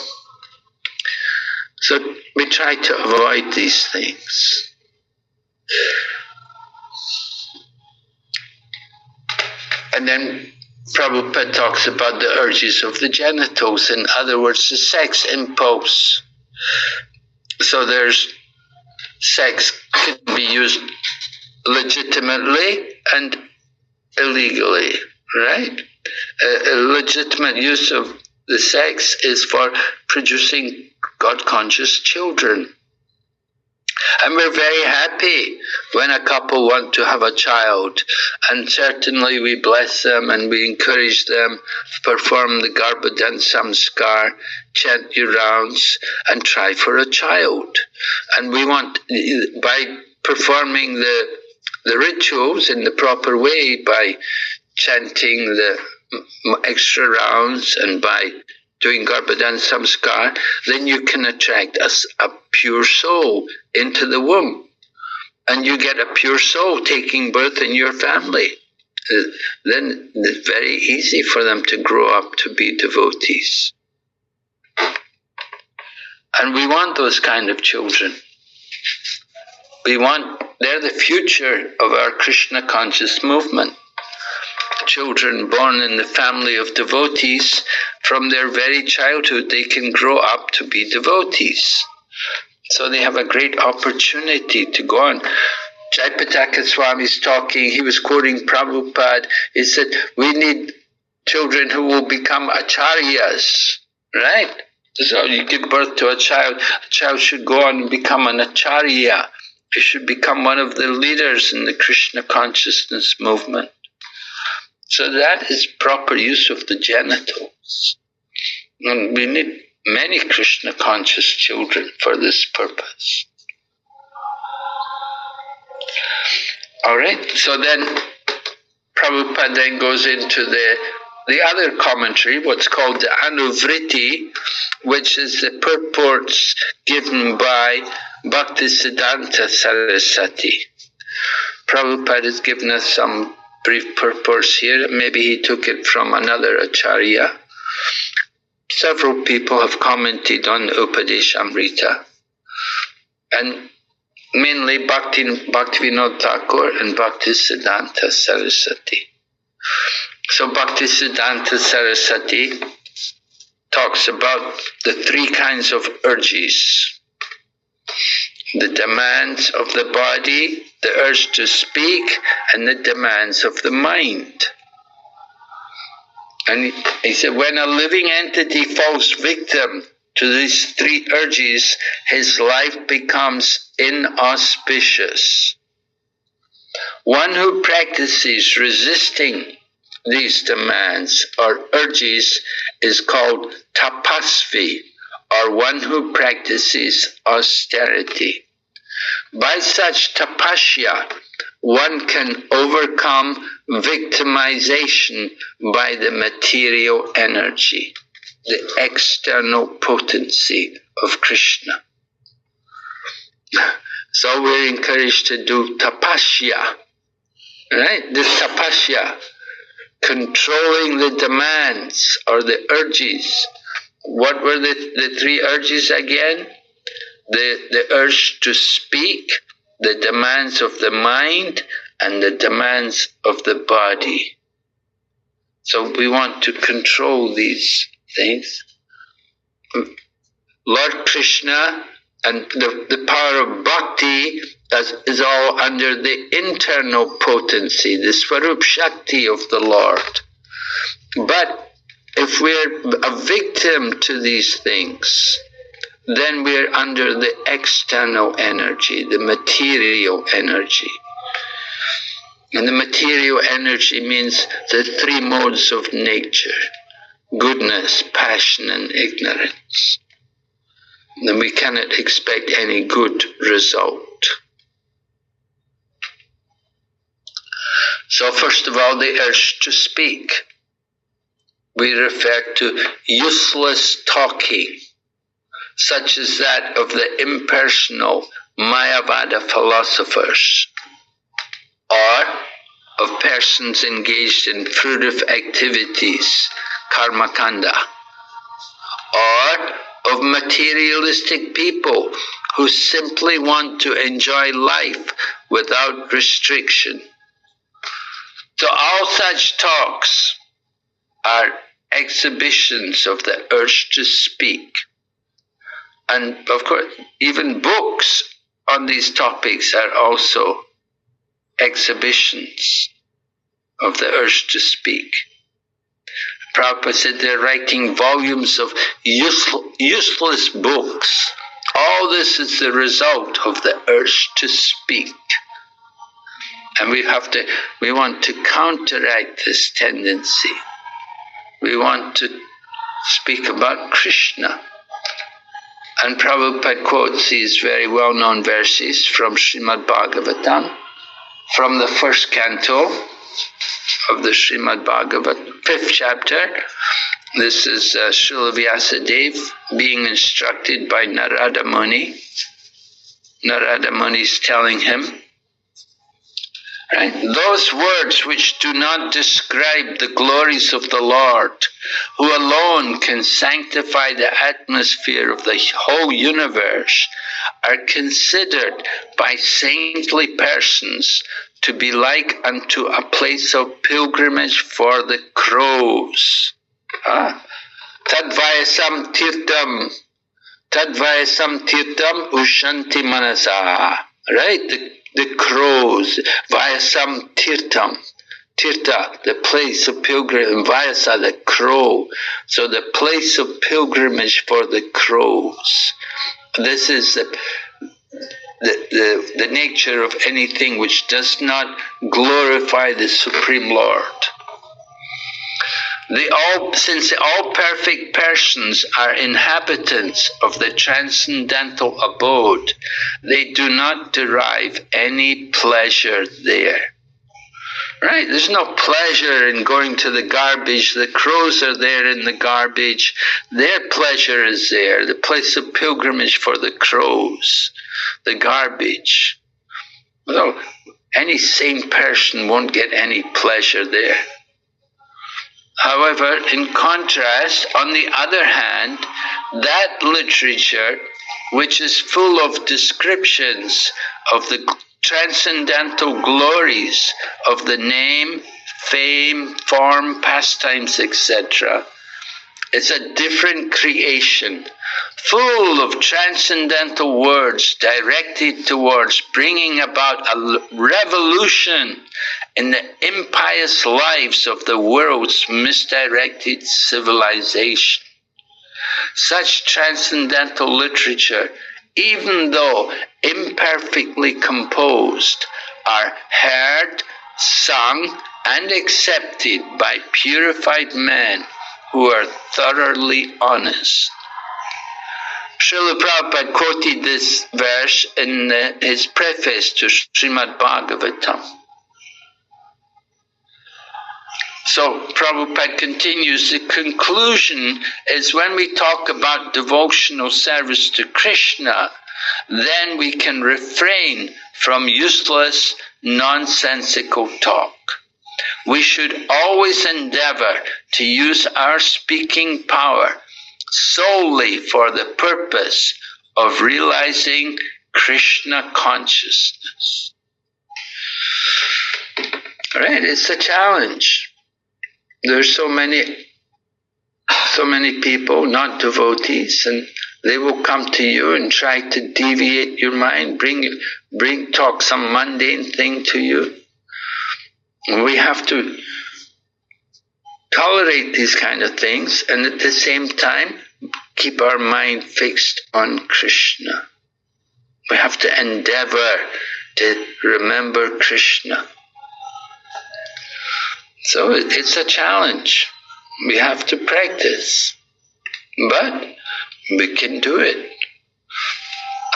So we try to avoid these things. And then Prabhupada talks about the urges of the genitals, in other words, the sex impulse. So there's sex can be used legitimately and illegally, right? A legitimate use of the sex is for producing God-conscious children. And we're very happy when a couple want to have a child, and certainly we bless them and we encourage them to perform the Garbhodan Samskar, chant your rounds, and try for a child. And we want, by performing the rituals in the proper way, by chanting the extra rounds and by doing Garbhodan Samskar, then you can attract a pure soul into the womb. And you get a pure soul taking birth in your family. Then it's very easy for them to grow up to be devotees. And we want those kind of children. They're the future of our Krishna conscious movement. Children born in the family of devotees, from their very childhood, they can grow up to be devotees. So they have a great opportunity to go on. Jayapataka Swami is talking, he was quoting Prabhupada. He said, we need children who will become acharyas, right? So you give birth to a child should go on and become an acharya. He should become one of the leaders in the Krishna consciousness movement. So that is proper use of the genitals. And we need many Krishna conscious children for this purpose. Alright, so then Prabhupada then goes into the other commentary, what's called the Anuvriti, which is the purports given by Bhaktisiddhanta Saraswati. Prabhupada has given us some brief purports here. Maybe he took it from another acharya. Several people have commented on Upadeshamrita. And mainly Bhaktivinoda Thakur and Bhaktisiddhanta Saraswati. So Bhaktisiddhanta Saraswati talks about the three kinds of urges: the demands of the body, the urge to speak, and the demands of the mind. And he said, when a living entity falls victim to these three urges, his life becomes inauspicious. One who practices resisting these demands or urges is called tapasvi, or one who practices austerity. By such tapasya, one can overcome victimization by the material energy, the external potency of Krishna. So we're encouraged to do tapasya, right? This tapasya, controlling the demands or the urges. What were the three urges again? The urge to speak, the demands of the mind, and the demands of the body. So we want to control these things. Lord Krishna and the power of bhakti is all under the internal potency, the Swarup Shakti of the Lord. But if we're a victim to these things, then we're under the external energy, the material energy. And the material energy means the three modes of nature: goodness, passion, and ignorance. Then we cannot expect any good result. So first of all, the urge to speak. We refer to useless talking, such as that of the impersonal Mayavada philosophers, or of persons engaged in fruitive activities, karmakanda, or of materialistic people who simply want to enjoy life without restriction. So all such talks are exhibitions of the urge to speak. And of course, even books on these topics are also exhibitions of the urge to speak. Prabhupada said they're writing volumes of useless books. All this is the result of the urge to speak. And we want to counteract this tendency. We want to speak about Krishna. And Prabhupada quotes these very well-known verses from Srimad Bhagavatam, from the first canto of the Srimad Bhagavatam, 5th chapter. This is Srila Vyasadeva being instructed by Narada Muni. Narada Muni is telling him, right, those words which do not describe the glories of the Lord, who alone can sanctify the atmosphere of the whole universe, are considered by saintly persons to be like unto a place of pilgrimage for the crows. Tadvayasam tirtam ushanti manasa. Right? The crows, Vayasam tirtam. Tirtha, the place of pilgrimage, Vyasa, the crow. So the place of pilgrimage for the crows. This is the nature of anything which does not glorify the Supreme Lord. Since all perfect persons are inhabitants of the transcendental abode, they do not derive any pleasure there. Right? There's no pleasure in going to the garbage. The crows are there in the garbage. Their pleasure is there. The place of pilgrimage for the crows, the garbage. So any sane person won't get any pleasure there. However, in contrast, on the other hand, that literature which is full of descriptions of the transcendental glories of the name, fame, form, pastimes, etc. It's a different creation, full of transcendental words directed towards bringing about a revolution in the impious lives of the world's misdirected civilization. Such transcendental literature, even though imperfectly composed, are heard, sung, and accepted by purified men who are thoroughly honest. Srila Prabhupada quoted this verse in his preface to Srimad Bhagavatam. So Prabhupada continues, the conclusion is when we talk about devotional service to Krishna, then we can refrain from useless, nonsensical talk. We should always endeavor to use our speaking power solely for the purpose of realizing Krishna consciousness. All right, it's a challenge. There's so many people, not devotees, and they will come to you and try to deviate your mind, talk some mundane thing to you. And we have to tolerate these kind of things and at the same time keep our mind fixed on Krishna. We have to endeavor to remember Krishna. So it's a challenge. We have to practice, but we can do it.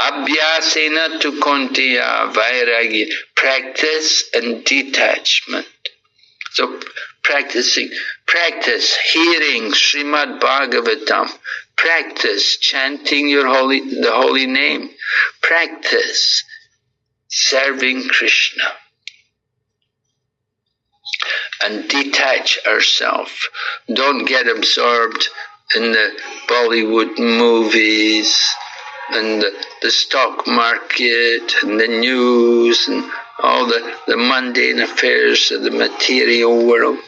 Abhyasena tu kontiya vairagya, practice and detachment. So practice hearing Srimad Bhagavatam, practice chanting the holy name, practice serving Krishna, and detach ourselves. Don't get absorbed in the Bollywood movies and the stock market and the news and all the mundane affairs of the material world.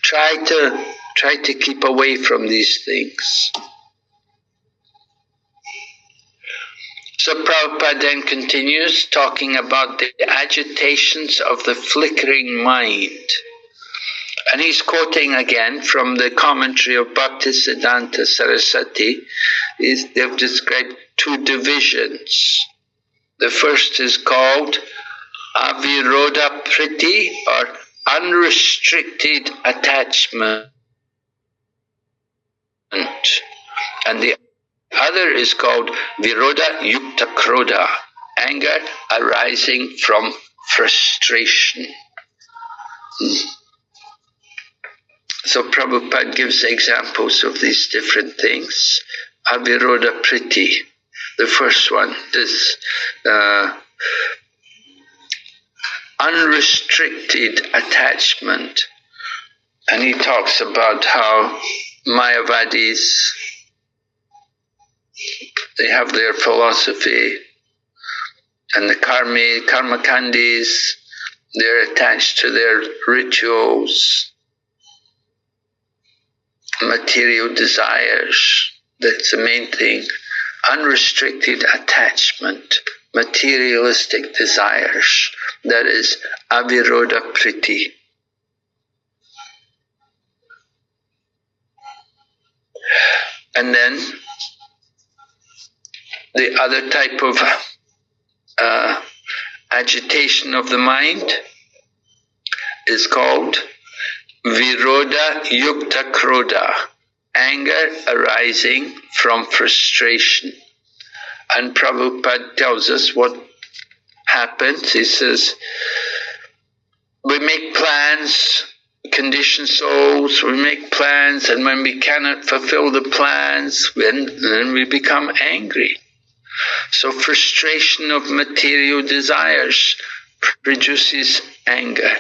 Try to keep away from these things. So Prabhupada then continues talking about the agitations of the flickering mind. And he's quoting again from the commentary of Bhaktisiddhanta Saraswati. They've described two divisions. The first is called Aviroda Priti, or unrestricted attachment. And the other is called Viroda Yukta Krodha, anger arising from frustration. So Prabhupada gives examples of these different things. Aviroda Priti, the first one, this unrestricted attachment. And he talks about how Mayavadis, they have their philosophy, and the Karmakandis, they're attached to their rituals, material desires. That's the main thing. Unrestricted attachment, materialistic desires. That is Aviroda Priti. And then the other type of agitation of the mind is called Viroda Yukta Krodha, anger arising from frustration. And Prabhupada tells us what happens. He says, we make plans, conditioned souls, we make plans, and when we cannot fulfill the plans, then we become angry. So frustration of material desires produces anger.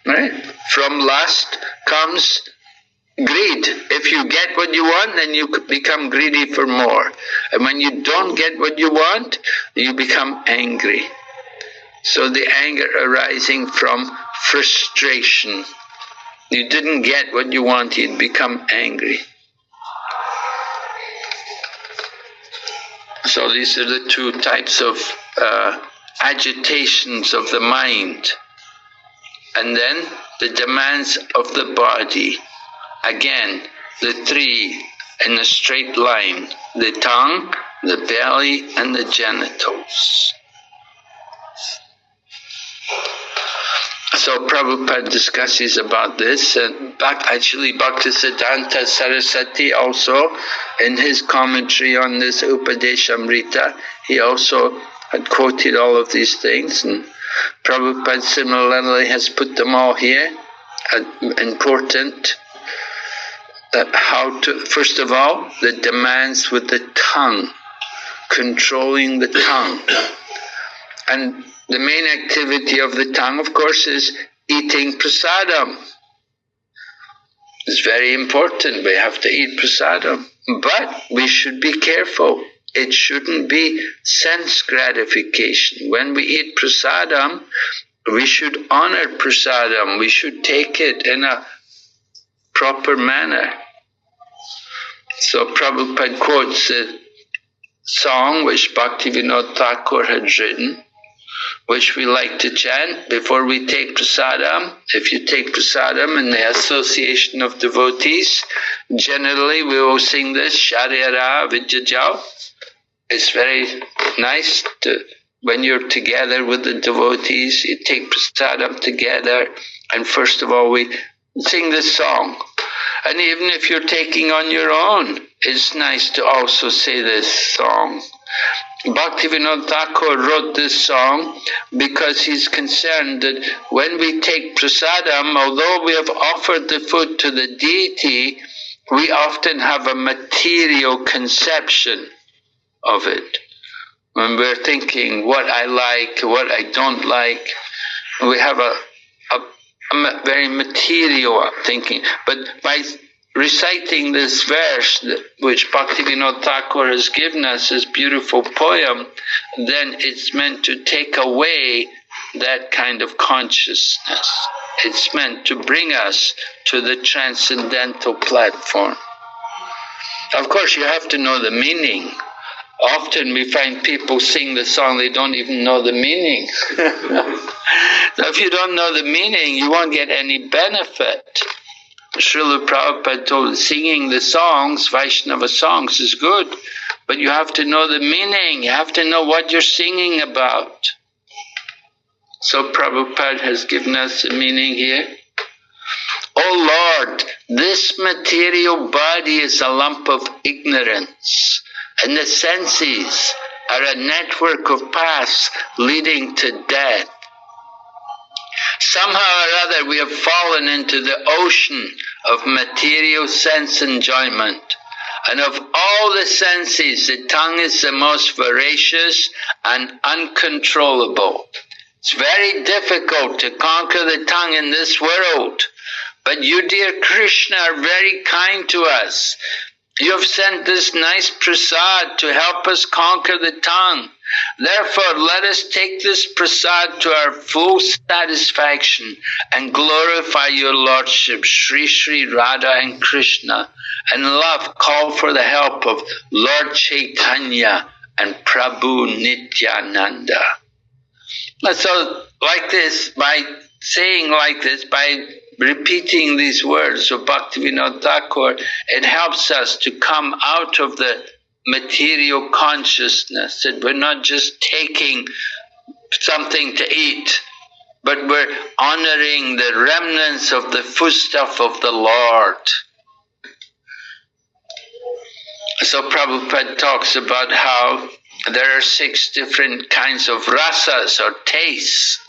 Right? From lust comes greed. If you get what you want, then you become greedy for more. And when you don't get what you want, you become angry. So the anger arising from frustration. You didn't get what you wanted, become angry. So these are the two types of agitations of the mind. And then the demands of the body. Again, the three in a straight line. The tongue, the belly, and the genitals. So Prabhupada discusses about this, and actually Bhaktisiddhanta Saraswati also, in his commentary on this Upadeshamrita, he also had quoted all of these things, and Prabhupada similarly has put them all here. Important. How to, first of all, the demands with the tongue, controlling the tongue. And the main activity of the tongue, of course, is eating prasadam. It's very important. We have to eat prasadam. But we should be careful. It shouldn't be sense gratification. When we eat prasadam, we should honor prasadam. We should take it in a proper manner. So Prabhupada quotes a song which Bhaktivinoda Thakur had written, which we like to chant before we take prasadam. If you take prasadam in the association of devotees, generally we will sing this, Sharira Vijjajao. It's very nice to, when you're together with the devotees, you take prasadam together, and first of all we sing this song. And even if you're taking on your own, it's nice to also say this song. Bhaktivinoda Thakur wrote this song because he's concerned that when we take prasadam, although we have offered the food to the deity, we often have a material conception of it. When we're thinking what I like, what I don't like, we have a very material thinking. But by reciting this verse, which Bhaktivinoda Thakur has given us, this beautiful poem, then it's meant to take away that kind of consciousness. It's meant to bring us to the transcendental platform. Of course, you have to know the meaning. Often we find people sing the song, they don't even know the meaning. So if you don't know the meaning, you won't get any benefit. Srila Prabhupada told us, singing the songs, Vaishnava songs, is good, but you have to know the meaning, you have to know what you're singing about. So Prabhupada has given us the meaning here. Oh Lord, this material body is a lump of ignorance, and the senses are a network of paths leading to death. Somehow or other we have fallen into the ocean of material sense enjoyment. And of all the senses, the tongue is the most voracious and uncontrollable. It's very difficult to conquer the tongue in this world. But you, dear Krishna, are very kind to us. You have sent this nice prasad to help us conquer the tongue. Therefore, let us take this prasad to our full satisfaction and glorify your Lordship, Sri Sri Radha and Krishna, and love call for the help of Lord Chaitanya and Prabhu Nityananda. So, like this, by saying like this, by repeating these words of Bhaktivinoda Thakur, it helps us to come out of the material consciousness, that we're not just taking something to eat, but we're honoring the remnants of the foodstuff of the Lord. So Prabhupada talks about how there are 6 different kinds of rasas or tastes.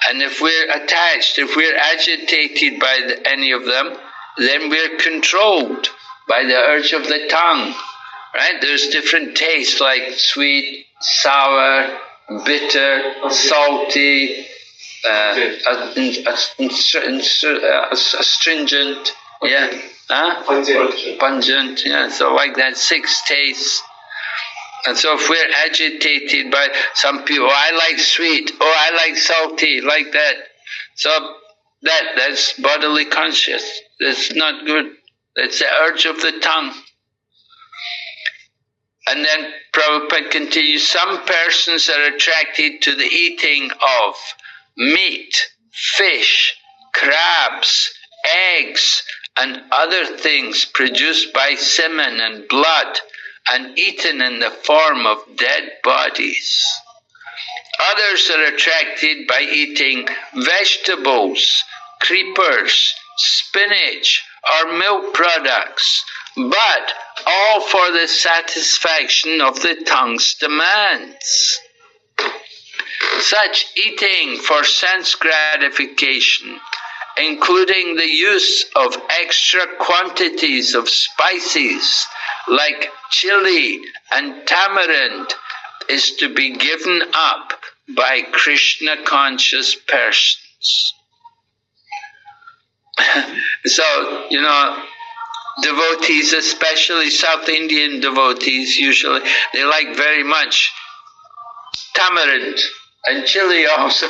And if we're attached, if we're agitated by any of them, then we're controlled by the urge of the tongue. Right? There's different tastes like sweet, sour, bitter, salty, astringent. Yeah. Pungent, yeah. So like that, 6 tastes. And so if we're agitated by some people, I like sweet, I like salty, like that. So that's bodily conscious. That's not good. That's the urge of the tongue. And then Prabhupada continues, some persons are attracted to the eating of meat, fish, crabs, eggs, and other things produced by semen and blood, and eaten in the form of dead bodies. Others are attracted by eating vegetables, creepers, spinach, or milk products, but all for the satisfaction of the tongue's demands. Such eating for sense gratification, including the use of extra quantities of spices like chili and tamarind, is to be given up by Krishna-conscious persons. So, devotees, especially South Indian devotees, usually, they like very much tamarind and chili also.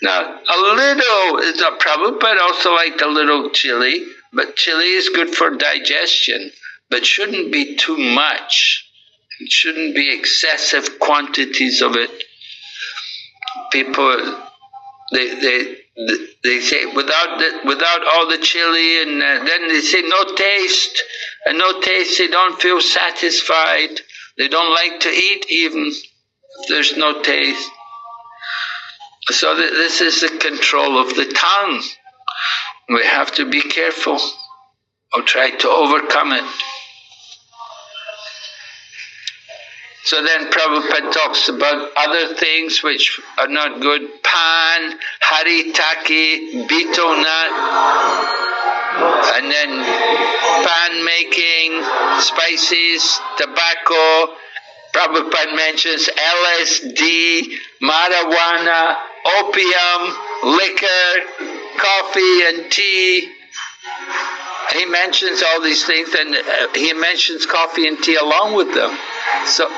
Now, a little, Prabhupada also liked a little chili, but chili is good for digestion, but shouldn't be too much. It shouldn't be excessive quantities of it. People, they say without all the chili, and then they say no taste, and no taste, they don't feel satisfied. They don't like to eat even if there's no taste. So this is the control of the tongue. We have to be careful or try to overcome it. So then Prabhupada talks about other things which are not good. Pan, haritaki, betel nut, and then pan making, spices, tobacco. Prabhupada mentions LSD, marijuana, opium, liquor, coffee and tea. He mentions all these things, and he mentions coffee and tea along with them. So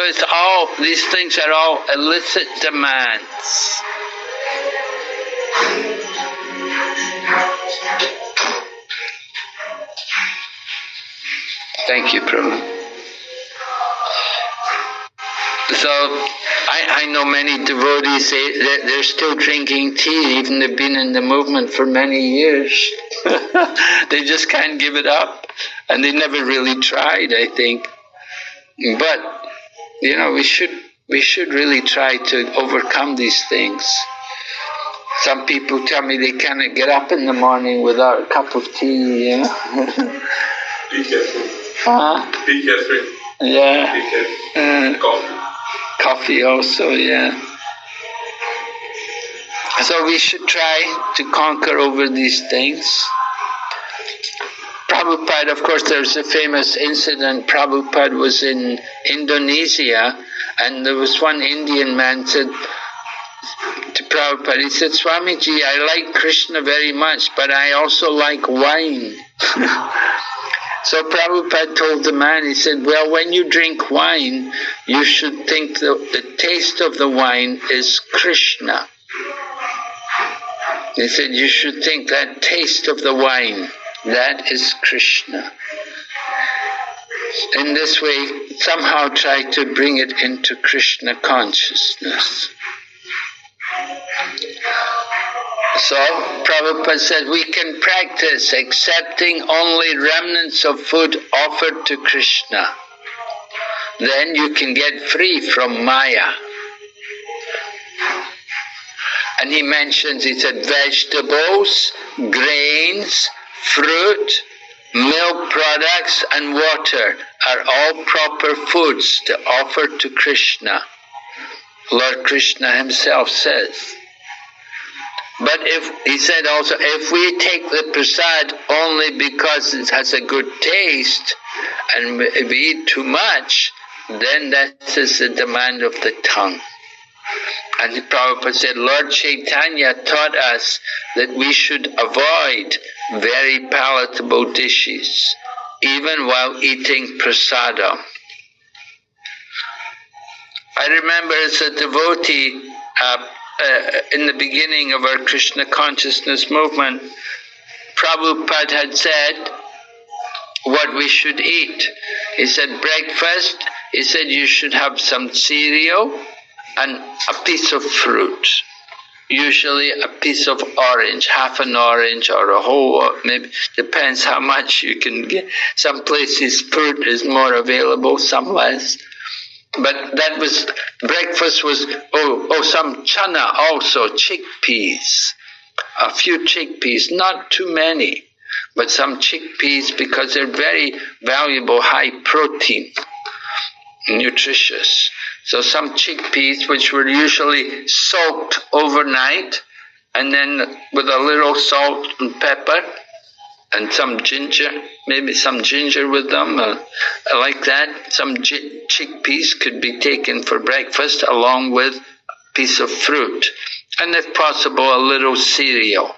it's all, these things are all illicit demands. Thank you, Prabhu. So I know many devotees, they're still drinking tea, even they've been in the movement for many years. They just can't give it up, and they never really tried, I think. But we should really try to overcome these things. Some people tell me they cannot get up in the morning without a cup of tea. Tea cafe. Tea cafe. Yeah. Tea cafe. Coffee. Coffee also, yeah. So we should try to conquer over these things. Prabhupada, of course, there's a famous incident. Prabhupada was in Indonesia, and there was one Indian man said to Prabhupada, he said, Swamiji, I like Krishna very much, but I also like wine. So Prabhupada told the man, he said, well, when you drink wine, you should think the taste of the wine is Krishna. He said, you should think that taste of the wine, that is Krishna. In this way, somehow try to bring it into Krishna consciousness. So, Prabhupada said, we can practice accepting only remnants of food offered to Krishna. Then you can get free from Maya. And he mentions, he said, vegetables, grains, fruit, milk products, and water are all proper foods to offer to Krishna. Lord Krishna himself says. But he said also, if we take the prasad only because it has a good taste, and we eat too much, then that is the demand of the tongue. And Prabhupada said, Lord Chaitanya taught us that we should avoid very palatable dishes, even while eating prasadam. I remember as a devotee, in the beginning of our Krishna consciousness movement, Prabhupada had said what we should eat. He said breakfast, he said you should have some cereal and a piece of fruit. Usually a piece of orange, half an orange or a whole, maybe depends how much you can get. Some places fruit is more available, some less. But that was, breakfast was, some chana also, chickpeas. A few chickpeas, not too many, but some chickpeas because they're very valuable, high protein, nutritious. So some chickpeas which were usually soaked overnight and then with a little salt and pepper and some ginger, maybe some ginger with them, like that. Some chickpeas could be taken for breakfast along with a piece of fruit. And if possible, a little cereal.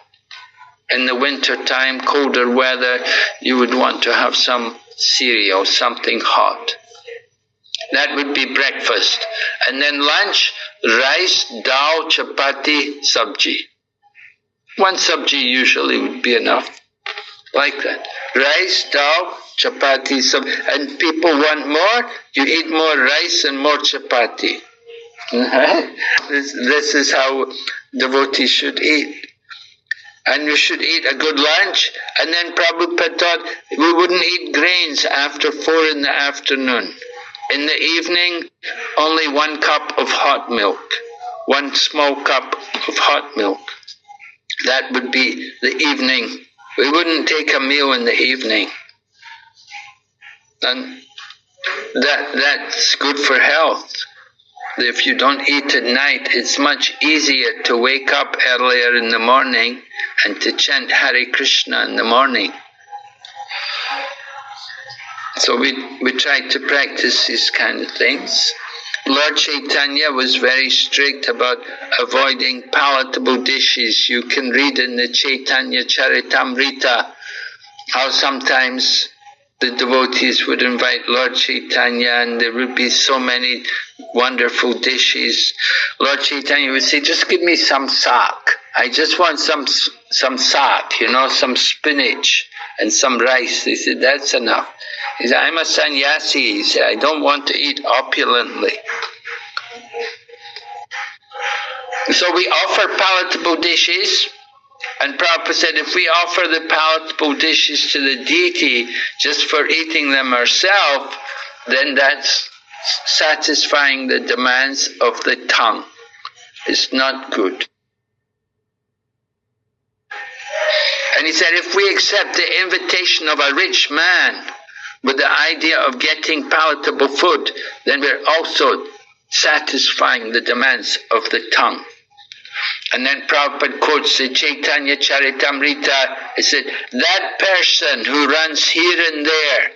In the winter time, colder weather, you would want to have some cereal, something hot. That would be breakfast. And then lunch, rice, dal, chapati, sabji. One sabji usually would be enough. Like that. Rice, dal, chapati, sabji. And people want more, you eat more rice and more chapati. This is how devotees should eat. And we should eat a good lunch. And then Prabhupada taught we wouldn't eat grains after 4 in the afternoon. In the evening, only 1 cup of hot milk. 1 small cup of hot milk. That would be the evening. We wouldn't take a meal in the evening. And that's good for health. If you don't eat at night, it's much easier to wake up earlier in the morning and to chant Hare Krishna in the morning. So we try to practice these kind of things. Lord Chaitanya was very strict about avoiding palatable dishes. You can read in the Chaitanya Charitamrita how sometimes the devotees would invite Lord Chaitanya and there would be so many wonderful dishes. Lord Chaitanya would say, just give me some sak. I just want some sak, some spinach and some rice. He said, that's enough. He said, I'm a sannyasi. He said, I don't want to eat opulently. So we offer palatable dishes. And Prabhupada said, if we offer the palatable dishes to the deity just for eating them ourselves, then that's satisfying the demands of the tongue. It's not good. And he said, if we accept the invitation of a rich man with the idea of getting palatable food, then we're also satisfying the demands of the tongue. And then Prabhupada quotes the Chaitanya Charitamrita. He said, that person who runs here and there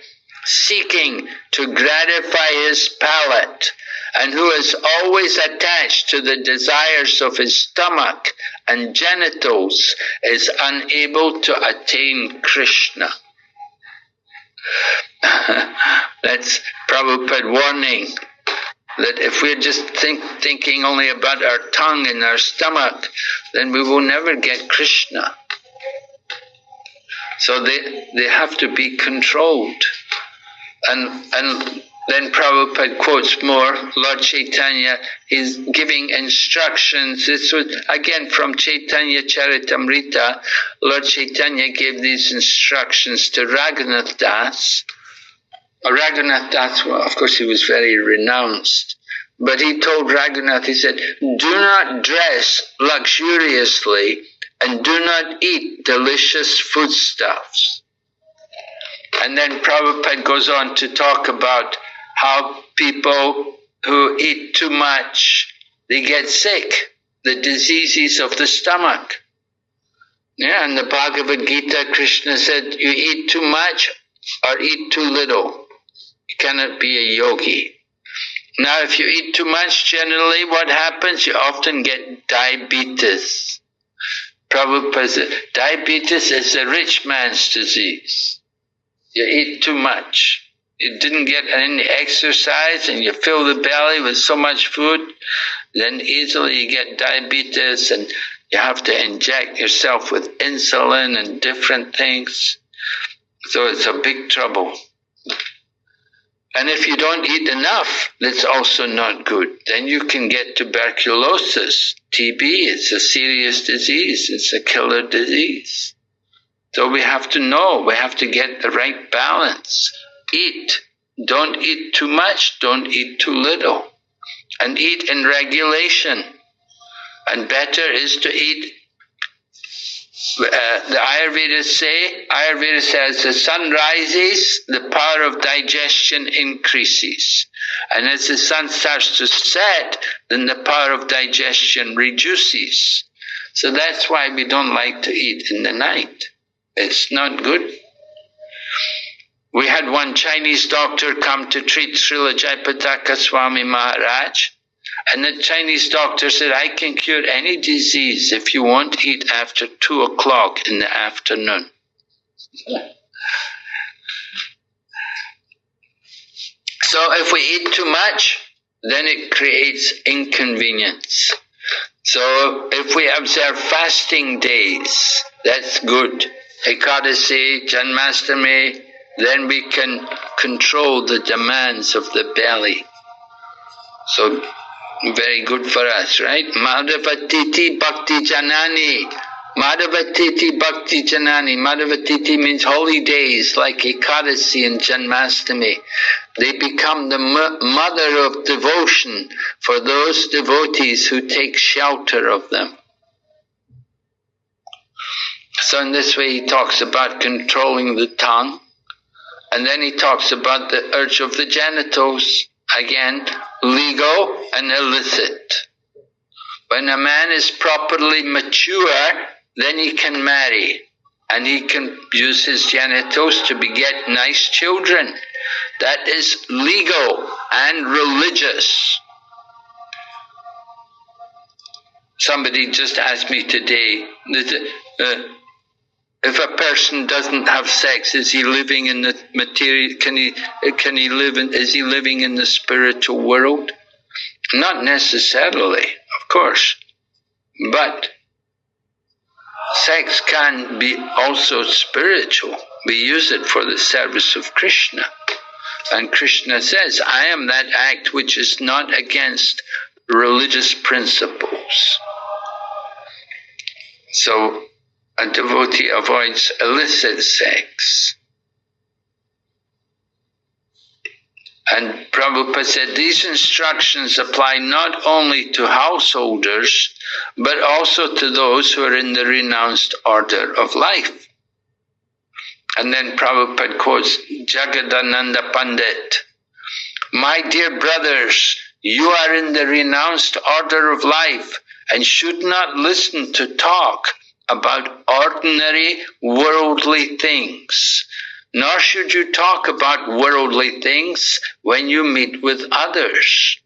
seeking to gratify his palate and who is always attached to the desires of his stomach and genitals is unable to attain Krishna. That's Prabhupada warning. That if we're just thinking only about our tongue and our stomach, then we will never get Krishna. So they have to be controlled. And then Prabhupada quotes more. Lord Chaitanya is giving instructions. This was again from Chaitanya Charitamrita. Lord Chaitanya gave these instructions to Raghunath Das. Raghunath Das, well, of course, he was very renounced. But he told Raghunath, he said, do not dress luxuriously and do not eat delicious foodstuffs. And then Prabhupada goes on to talk about how people who eat too much, they get sick, the diseases of the stomach. Yeah, in the Bhagavad Gita, Krishna said, you eat too much or eat too little. You cannot be a yogi. Now, if you eat too much, generally what happens? You often get diabetes. Prabhupada said, diabetes is a rich man's disease. You eat too much. You didn't get any exercise and you fill the belly with so much food, then easily you get diabetes and you have to inject yourself with insulin and different things. So it's a big trouble. And if you don't eat enough, that's also not good. Then you can get tuberculosis, TB. It's a serious disease. It's a killer disease. So we have to know, we have to get the right balance. Eat. Don't eat too much, don't eat too little. And eat in regulation. And better is to eat, the Ayurveda says the sun rises, the power of digestion increases. And as the sun starts to set, then the power of digestion reduces. So that's why we don't like to eat in the night. It's not good. We had one Chinese doctor come to treat Srila Jayapataka Swami Maharaj, and the Chinese doctor said, I can cure any disease if you won't eat after 2 o'clock in the afternoon. So if we eat too much, then it creates inconvenience. So if we observe fasting days, that's good. Ekadasi, Janmashtami, then we can control the demands of the belly. So very good for us, right? Madhavatiti Bhakti Janani. Madhavatiti Bhakti Janani. Madhavatiti means holy days like Ekadasi and Janmashtami. They become the mother of devotion for those devotees who take shelter of them. So in this way he talks about controlling the tongue, and then he talks about the urge of the genitals. Again, legal and illicit. When a man is properly mature, then he can marry, and he can use his genitals to beget nice children. That is legal and religious. Somebody just asked me today, if a person doesn't have sex, is he living in the material? Is he living in the spiritual world? Not necessarily, of course, but sex can be also spiritual. We use it for the service of Krishna, and Krishna says, "I am that act which is not against religious principles." So a devotee avoids illicit sex. And Prabhupada said these instructions apply not only to householders, but also to those who are in the renounced order of life. And then Prabhupada quotes Jagadananda Pandit, "My dear brothers, you are in the renounced order of life and should not listen to talk about ordinary worldly things, nor should you talk about worldly things when you meet with others."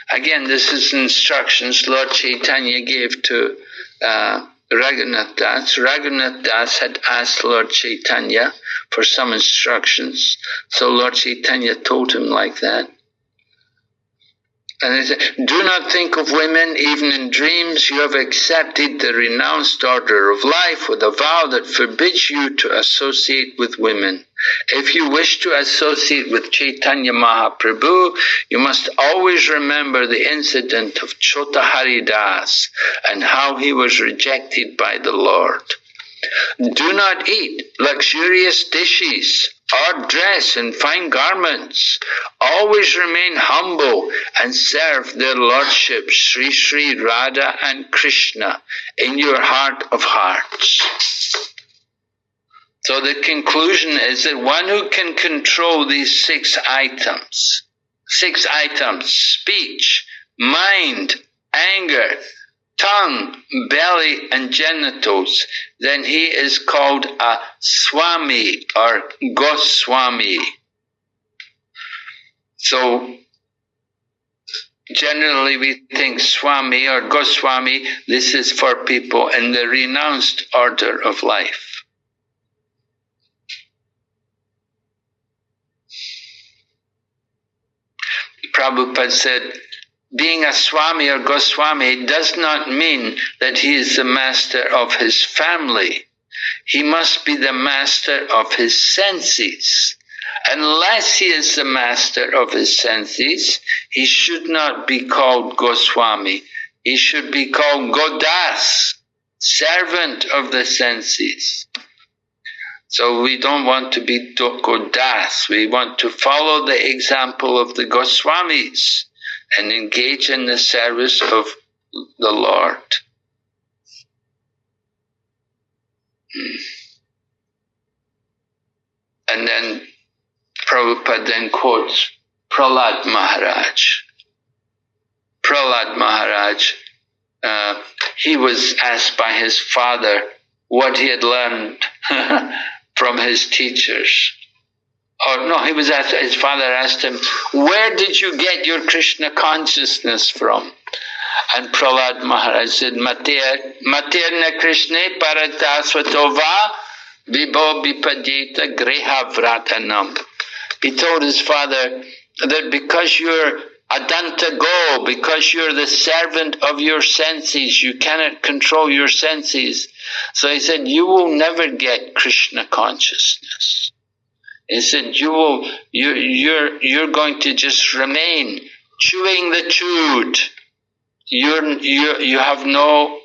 Again, this is instructions Lord Chaitanya gave to Raghunath Das. Raghunath Das had asked Lord Chaitanya for some instructions, so Lord Chaitanya told him like that. And he said, "Do not think of women even in dreams. You have accepted the renounced order of life with a vow that forbids you to associate with women. If you wish to associate with Chaitanya Mahaprabhu, you must always remember the incident of Chota Haridas and how he was rejected by the Lord. Do not eat luxurious dishes or dress in fine garments. Always remain humble and serve their lordships, Sri Sri Radha and Krishna, in your heart of hearts." So the conclusion is that one who can control these six items, speech, mind, anger, tongue, belly, and genitals, then he is called a Swami or Goswami. So generally we think Swami or Goswami, this is for people in the renounced order of life. Prabhupada said, being a Swami or Goswami does not mean that he is the master of his family. He must be the master of his senses. Unless he is the master of his senses, he should not be called Goswami. He should be called Godas, servant of the senses. So we don't want to be Godas. We want to follow the example of the Goswamis and engage in the service of the Lord. And then Prabhupada then quotes Prahlad Maharaj. Prahlad Maharaj, he was asked by his father what he had learned from his teachers. Or no, he was asked, his father asked him, where did you get your Krishna consciousness from? And Prahlad Maharaj said, Materna Krishna Parata Svatova Vibho Vipadita Greha Vratanam. He told his father that because you're Adanta Go, because you're the servant of your senses, you cannot control your senses. So he said, you will never get Krishna consciousness. He said, you're going to just remain chewing the chewed. You have no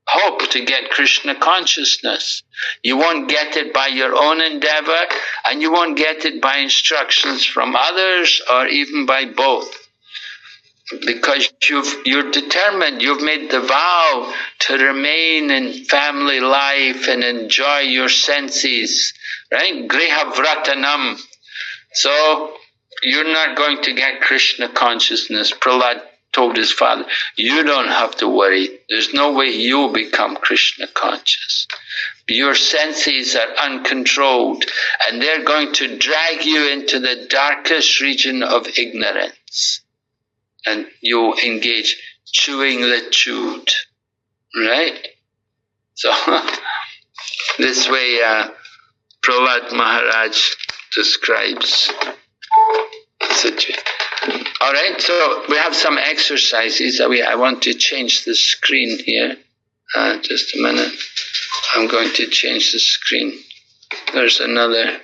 hope to get Krishna consciousness. You won't get it by your own endeavor, and you won't get it by instructions from others, or even by both. Because you're determined, you've made the vow to remain in family life and enjoy your senses, right? Griha Vratanam. So you're not going to get Krishna consciousness. Prahlad told his father, you don't have to worry. There's no way you'll become Krishna conscious. Your senses are uncontrolled, and they're going to drag you into the darkest region of ignorance. And you'll engage chewing the chewed, right? So this way Prahlad Maharaj describes the situation. All right, so we have some exercises. I want to change the screen here. Just a minute. I'm going to change the screen. There's another.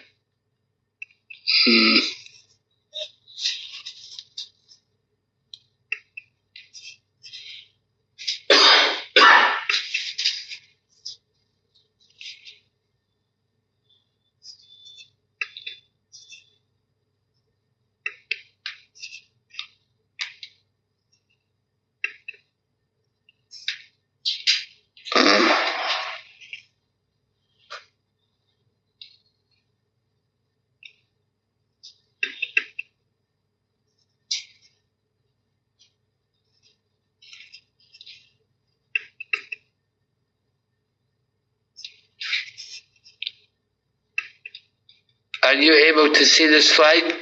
Are you able to see the slide?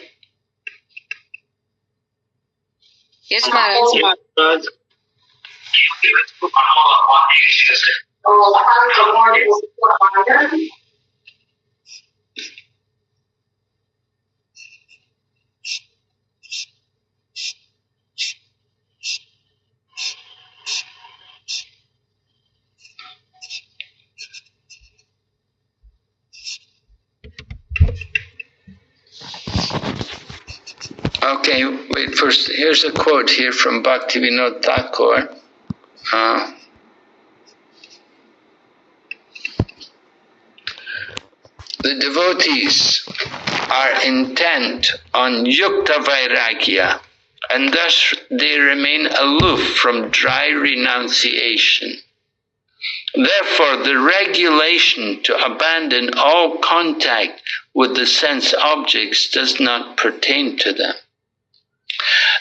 Yes, Maharaj. Okay, wait first. Here's a quote here from Bhaktivinoda Thakur. The devotees are intent on yukta vairagya, and thus they remain aloof from dry renunciation. Therefore, the regulation to abandon all contact with the sense objects does not pertain to them.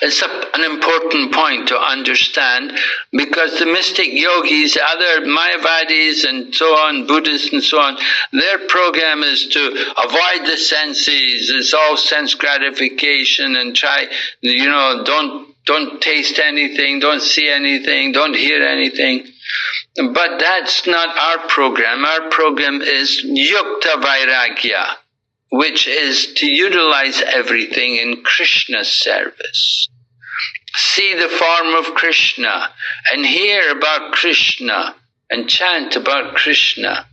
It's an important point to understand, because the mystic yogis, other Mayavadis and so on, Buddhists and so on, their program is to avoid the senses. It's all sense gratification, and try, don't don't taste anything, don't see anything, don't hear anything. But that's not our program. Our program is Yukta Vairagya, which is to utilize everything in Krishna's service. See the form of Krishna and hear about Krishna and chant about Krishna.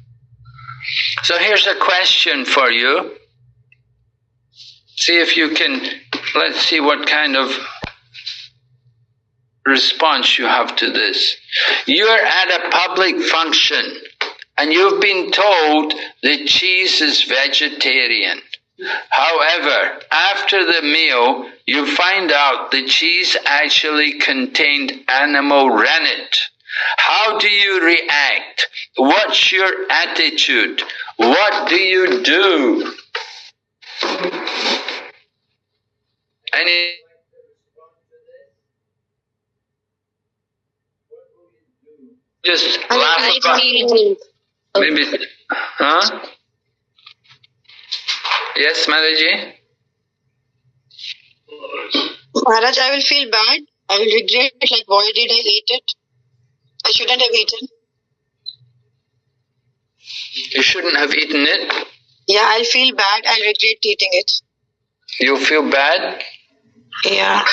So here's a question for you. See if you can, let's see what kind of response you have to this. You're at a public function and you've been told that cheese is vegetarian. However, after the meal, you find out the cheese actually contained animal rennet. How do you react? What's your attitude? What do you do? Any? Just laugh about it. Maybe, huh? Yes, Mataji? Maharaj, I will feel bad. I will regret it, like why did I eat it? I shouldn't have eaten. You shouldn't have eaten it? Yeah, I'll feel bad. I'll regret eating it. You feel bad? Yeah.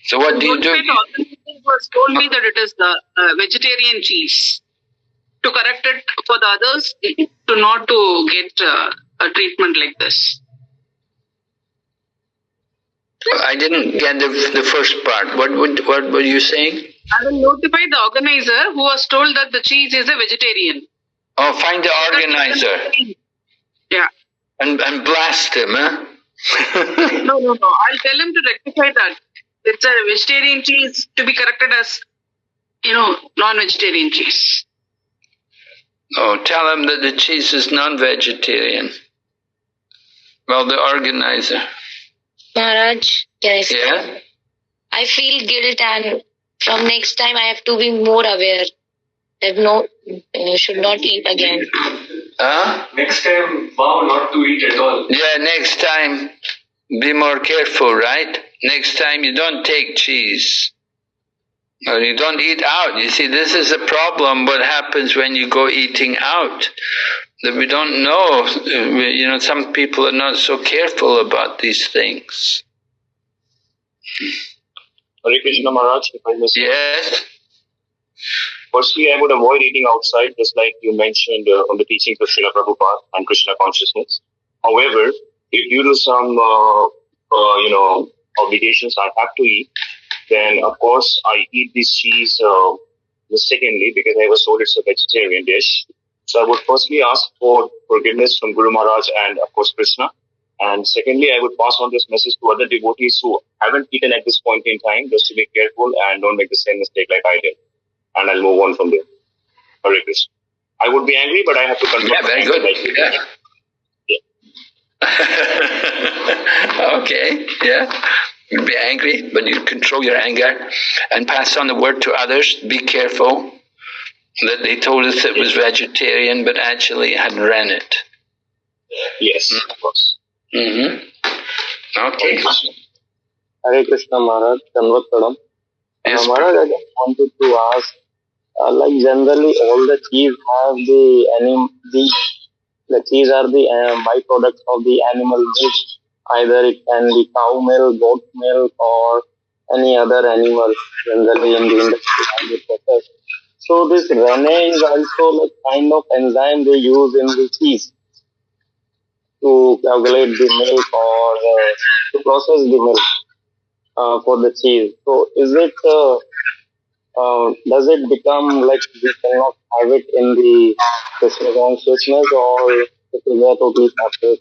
So what do you do? Was told me that it is the vegetarian cheese. To correct it for the others, to not to get a treatment like this. I didn't get the first part. What were you saying? I will notify the organizer who was told that the cheese is a vegetarian. Oh, find the organizer. Yeah. And blast him, huh? No. I'll tell him to rectify that. It's a vegetarian cheese to be corrected as, non-vegetarian cheese. Oh, tell him that the cheese is non-vegetarian. Well, the organizer. Maharaj, can I say? Yeah? I feel guilt, and from next time I have to be more aware that should not eat again. Huh? Next time, vow not to eat at all. Yeah, next time be more careful, right? Next time you don't take cheese. Or you don't eat out. You see, this is a problem, what happens when you go eating out. That we don't know. Some people are not so careful about these things. Hare Krishna Maharaj, if I may say. Yes? Firstly, I would avoid eating outside, just like you mentioned on the teachings of Srila Prabhupada and Krishna consciousness. However, if due to some, obligations I have to eat, then of course I eat this cheese mistakenly because I was told it's a vegetarian dish. So I would firstly ask for forgiveness from Guru Maharaj and of course Krishna. And secondly, I would pass on this message to other devotees who haven't eaten at this point in time, just to be careful and don't make the same mistake like I did. And I'll move on from there. Hare Krishna. I would be angry, but I have to control. Yeah, very good. Okay, yeah. You'd be angry, but you control your anger and pass on the word to others. Be careful that they told us it was vegetarian, but actually it had rennet. Yes, of course. Mm-hmm. Okay. Hare Krishna Maharaj, Kanvatpadam. Yes, Maharaj, I just wanted to ask, generally all the cheese have the cheese are the byproducts of the animal milk. Either it can be cow milk, goat milk, or any other animal generally in the industry process. So this rennet is also kind of enzyme they use in the cheese to calculate the milk or to process the milk for the cheese. So is it does it become like we cannot have it in the Krishna consciousness, or it is a totally separate?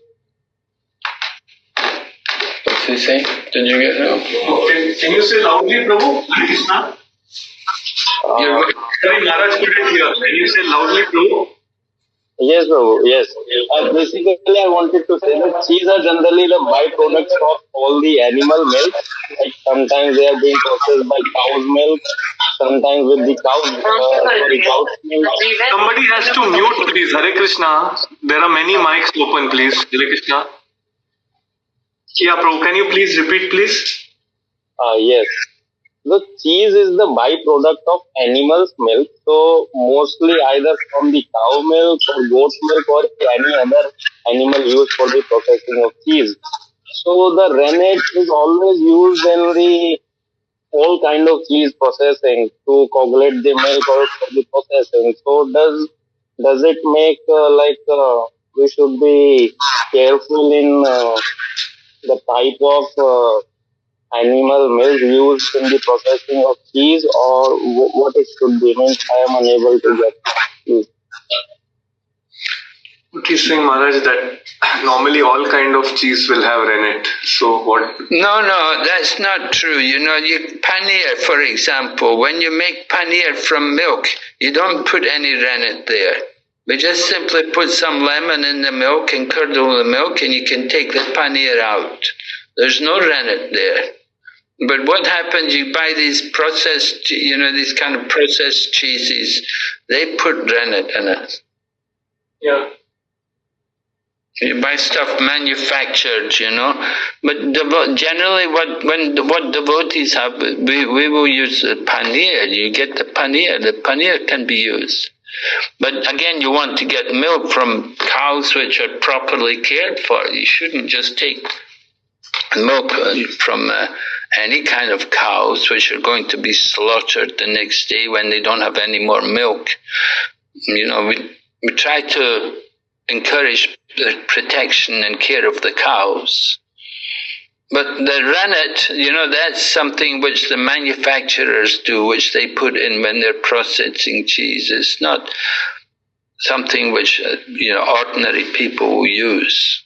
What's he saying? Did you get it? Can you say loudly, Prabhu? Hare Krishna. Sorry, Maharaj couldn't hear. Can you say loudly, Prabhu? Yes, Prabhu, yes. Basically, I wanted to say that cheese are generally the byproducts of all the animal milk. Like sometimes they are being processed by cow's milk, sometimes with the cow's milk. Somebody has to mute, please. Hare Krishna. There are many mics open, please. Hare Krishna. Yeah, Prabhu, can you please repeat, please? Yes. The cheese is the byproduct of animal's milk. So mostly either from the cow milk or goat milk or any other animal used for the processing of cheese. So the rennet is always used in the all kind of cheese processing to coagulate the milk or for the processing. So does it make we should be careful in the type of animal milk used in the processing of cheese, or what it should be? Means I am unable to get. Please. He's saying, Maharaj, that normally all kind of cheese will have rennet. So what? No, that's not true. Paneer, for example, when you make paneer from milk, you don't put any rennet there. We just simply put some lemon in the milk and curdle the milk, and you can take the paneer out. There's no rennet there. But what happens, you buy these processed, these kind of processed cheeses, they put rennet in it. Yeah. You buy stuff manufactured, But generally what devotees have, we will use the paneer. You get the paneer can be used. But again, you want to get milk from cows which are properly cared for. You shouldn't just take milk from any kind of cows which are going to be slaughtered the next day when they don't have any more milk. We try to encourage the protection and care of the cows. But the rennet, that's something which the manufacturers do, which they put in when they're processing cheese. It's not something which, ordinary people will use.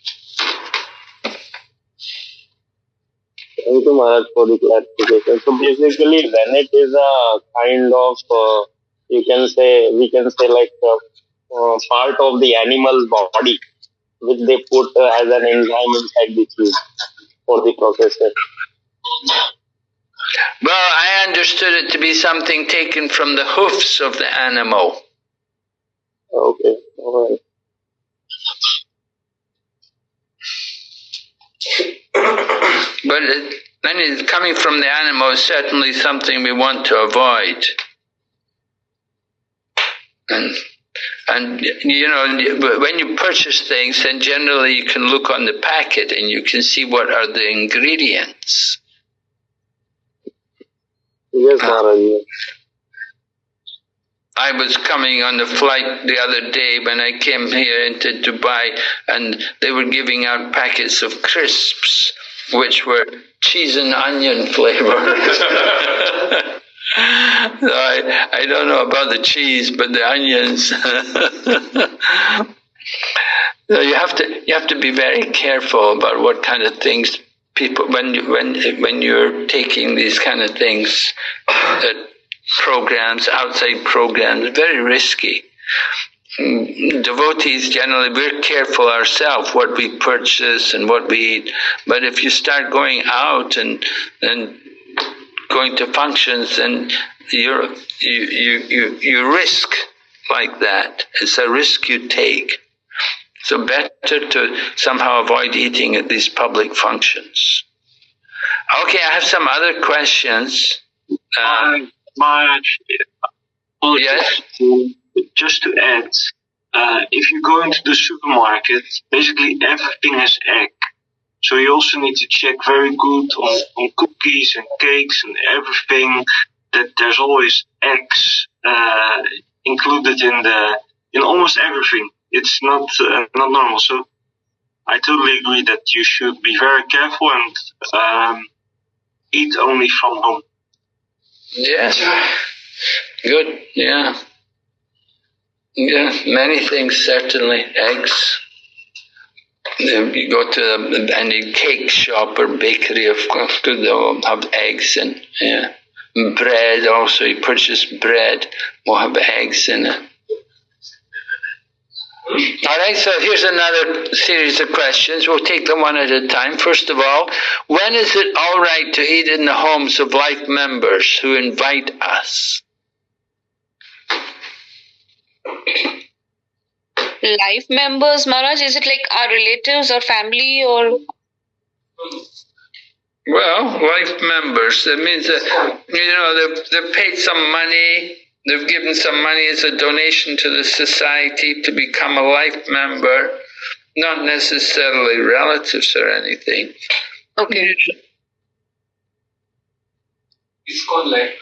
Thank you, Maharaj, for the clarification. So basically, rennet is a kind of, we can say like part of the animal's body, which they put as an enzyme inside the cheese for the processing. Well, I understood it to be something taken from the hoofs of the animal. Okay, all right. But when it's coming from the animal, is certainly something we want to avoid. And when you purchase things, then generally you can look on the packet and you can see what are the ingredients. Yes, Maharaj. I was coming on the flight the other day when I came here into Dubai, and they were giving out packets of crisps, which were cheese and onion flavor. So I don't know about the cheese, but the onions. So you have to be very careful about what kind of things people when you're taking these kind of things, programs, outside programs, very risky. Devotees generally, we're careful ourselves what we purchase and what we eat. But if you start going out and going to functions, then you risk like that. It's a risk you take. So better to somehow avoid eating at these public functions. Okay, I have some other questions. Yes? Just to add, if you go into the supermarket, basically everything is egg. So you also need to check very good on cookies and cakes and everything, that there's always eggs included in almost everything. It's not normal. So I totally agree that you should be very careful and eat only from home. Yes. Good. Yeah. Yeah. Many things, certainly. Eggs. You go to any cake shop or bakery, of course, they'll have eggs in. Yeah. Bread also. You purchase bread, will have eggs in it. All right, so here's another series of questions. We'll take them one at a time. First of all, when is it all right to eat in the homes of life members who invite us? Life members, Maharaj, is it like our relatives or family or? Well, life members. That means that, they've paid some money, they've given some money as a donation to the society to become a life member, not necessarily relatives or anything. Okay. ISKCON life.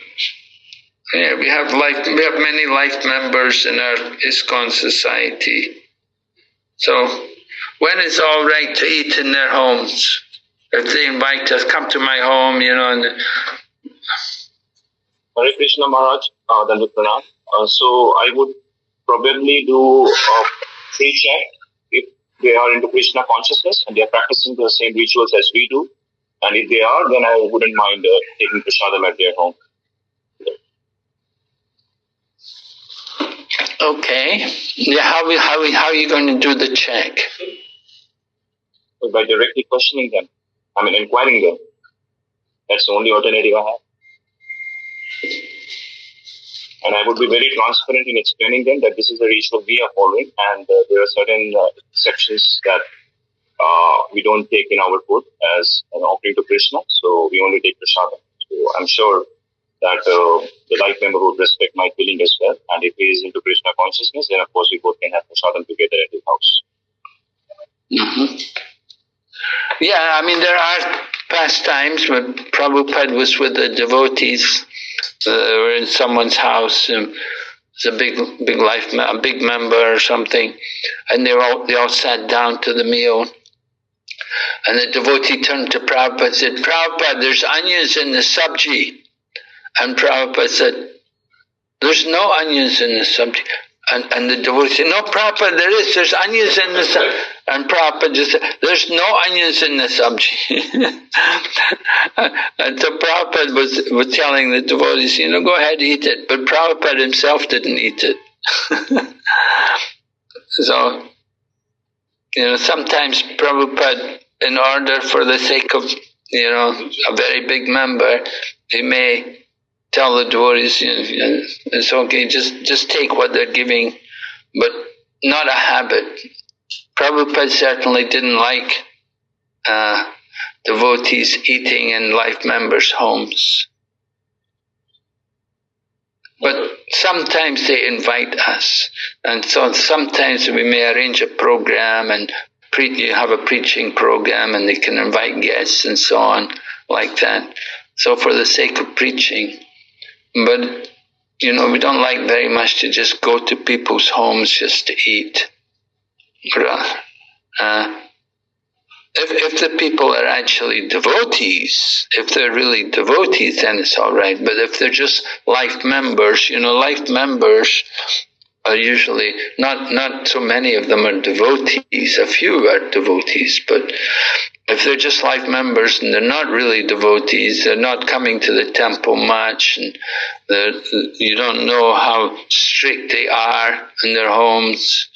Yeah, we have many life members in our ISKCON society. So, when it's all right to eat in their homes? If they invite us, come to my home, and Hare Krishna Maharaj, Dandavat Pranam. So I would probably do a pre-check if they are into Krishna consciousness and they are practicing the same rituals as we do. And if they are, then I wouldn't mind taking prasadam at their home. Okay. Yeah, how are you going to do the check? By directly questioning them. Inquiring them. That's the only alternative I have. And I would be very transparent in explaining them that this is the ritual we are following, and there are certain exceptions that we don't take in our food as an offering to Krishna, so we only take prasadam. So I'm sure that the life member would respect my feeling as well, and if he is into Krishna consciousness, then of course we both can have prasadam together at his house. Mm-hmm. Yeah, there are past times when Prabhupada was with the devotees, were in someone's house, it's a big a big member or something, and they all sat down to the meal, and the devotee turned to Prabhupada and said, "Prabhupada, there's onions in the sabji," and Prabhupada said, "There's no onions in the sabji." And the devotee said, "No, Prabhupada, there's onions in the sabji." And Prabhupada just said, "There's no onions in the sabji." And so Prabhupada was telling the devotees, go ahead, eat it. But Prabhupada himself didn't eat it. So, sometimes Prabhupada, in order for the sake of, a very big member, he may tell the devotees, it's okay, just take what they're giving, but not a habit. Prabhupada certainly didn't like devotees eating in life members' homes. But sometimes they invite us, and so sometimes we may arrange a program and you have a preaching program and they can invite guests and so on, like that. So for the sake of preaching. But, we don't like very much to just go to people's homes just to eat. If the people are actually devotees, if they're really devotees, then it's all right. But if they're just life members, life members are usually, not so many of them are devotees, a few are devotees, but if they're just life members and they're not really devotees, they're not coming to the temple much, and you don't know how strict they are in their homes,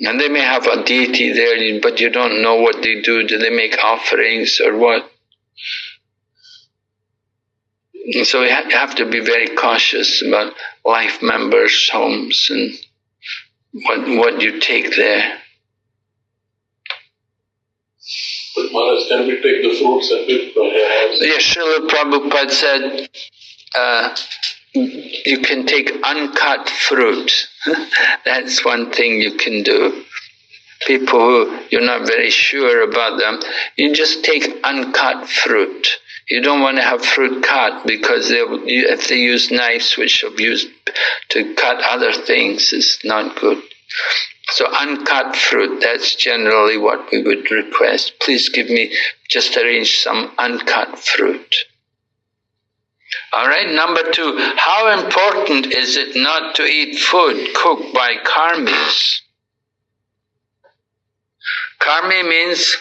and they may have a deity there, but you don't know what they do. Do they make offerings or what? And so you have to be very cautious about life members' homes and what you take there. But Maharaj, can we take the fruits and dip from your house? Yes, Srila Prabhupada said you can take uncut fruit. That's one thing you can do. People who you're not very sure about them, you just take uncut fruit. You don't want to have fruit cut because if they use knives which are used to cut other things, it's not good. So uncut fruit, that's generally what we would request. Please just arrange some uncut fruit. All right, number 2, how important is it not to eat food cooked by karmis? Karmi means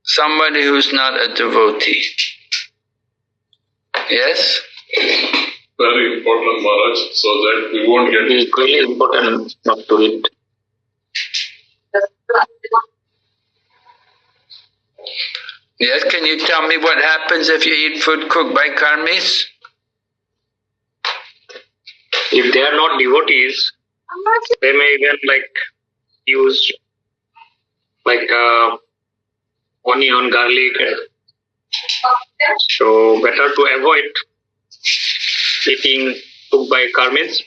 somebody who's not a devotee. Yes? Very important, Maharaj, so that we won't get... It is really important not to eat. Yes, can you tell me what happens if you eat food cooked by karmis? If they are not devotees, they may even use onion, garlic. So better to avoid eating cooked by karmis.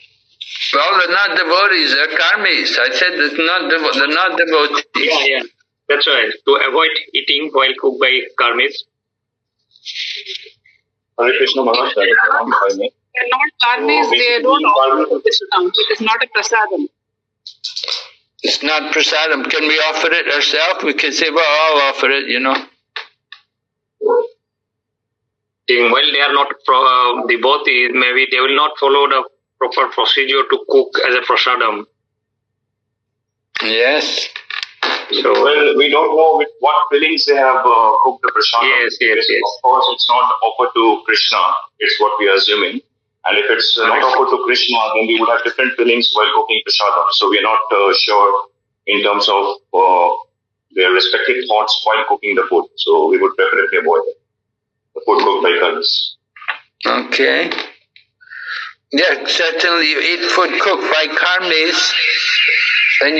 Well, they're not devotees, they're karmis. I said they're not devotees. Yeah. That's right. To avoid eating while cooked by karmis. Hare Krishna Maharaj, They're not karmis, they don't offer prasadam. It is not a prasadam. It's not prasadam. Can we offer it ourselves? We can say, well, I'll offer it, While they are not devotees, maybe they will not follow the proper procedure to cook as a prasadam. Yes. So, well, we don't know with what fillings they have cooked the prasadam. Yes. Of course, it's not offered to Krishna. It's what we are assuming. And if it's not offered to Krishna, then we would have different fillings while cooking prasadam. So we are not sure in terms of their respective thoughts while cooking the food. So we would definitely avoid it. The food cooked by karmis. Okay. Yeah, certainly you eat food cooked by karmis, then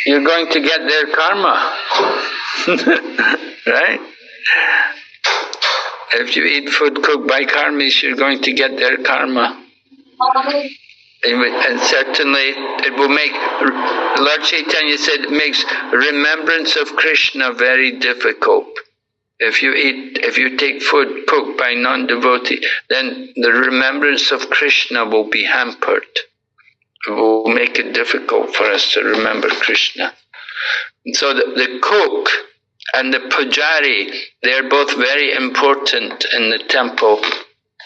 you're going to get their karma. Right? If you eat food cooked by karmis, you're going to get their karma. And certainly it will make, Lord Chaitanya said, it makes remembrance of Krishna very difficult. If you take food cooked by non-devotee, then the remembrance of Krishna will be hampered. It will make it difficult for us to remember Krishna. So the cook and the pujari, they're both very important in the temple.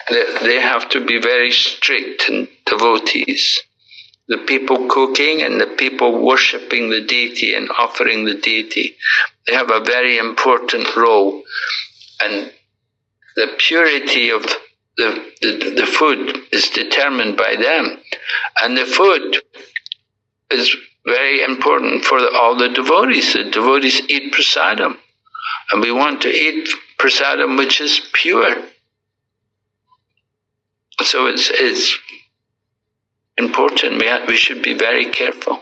They have to be very strict and devotees. The people cooking and the people worshipping the deity and offering the deity, they have a very important role. And the purity of the food is determined by them. And the food is very important for all the devotees. The devotees eat prasadam. And we want to eat prasadam which is pure. So it's important. We should be very careful.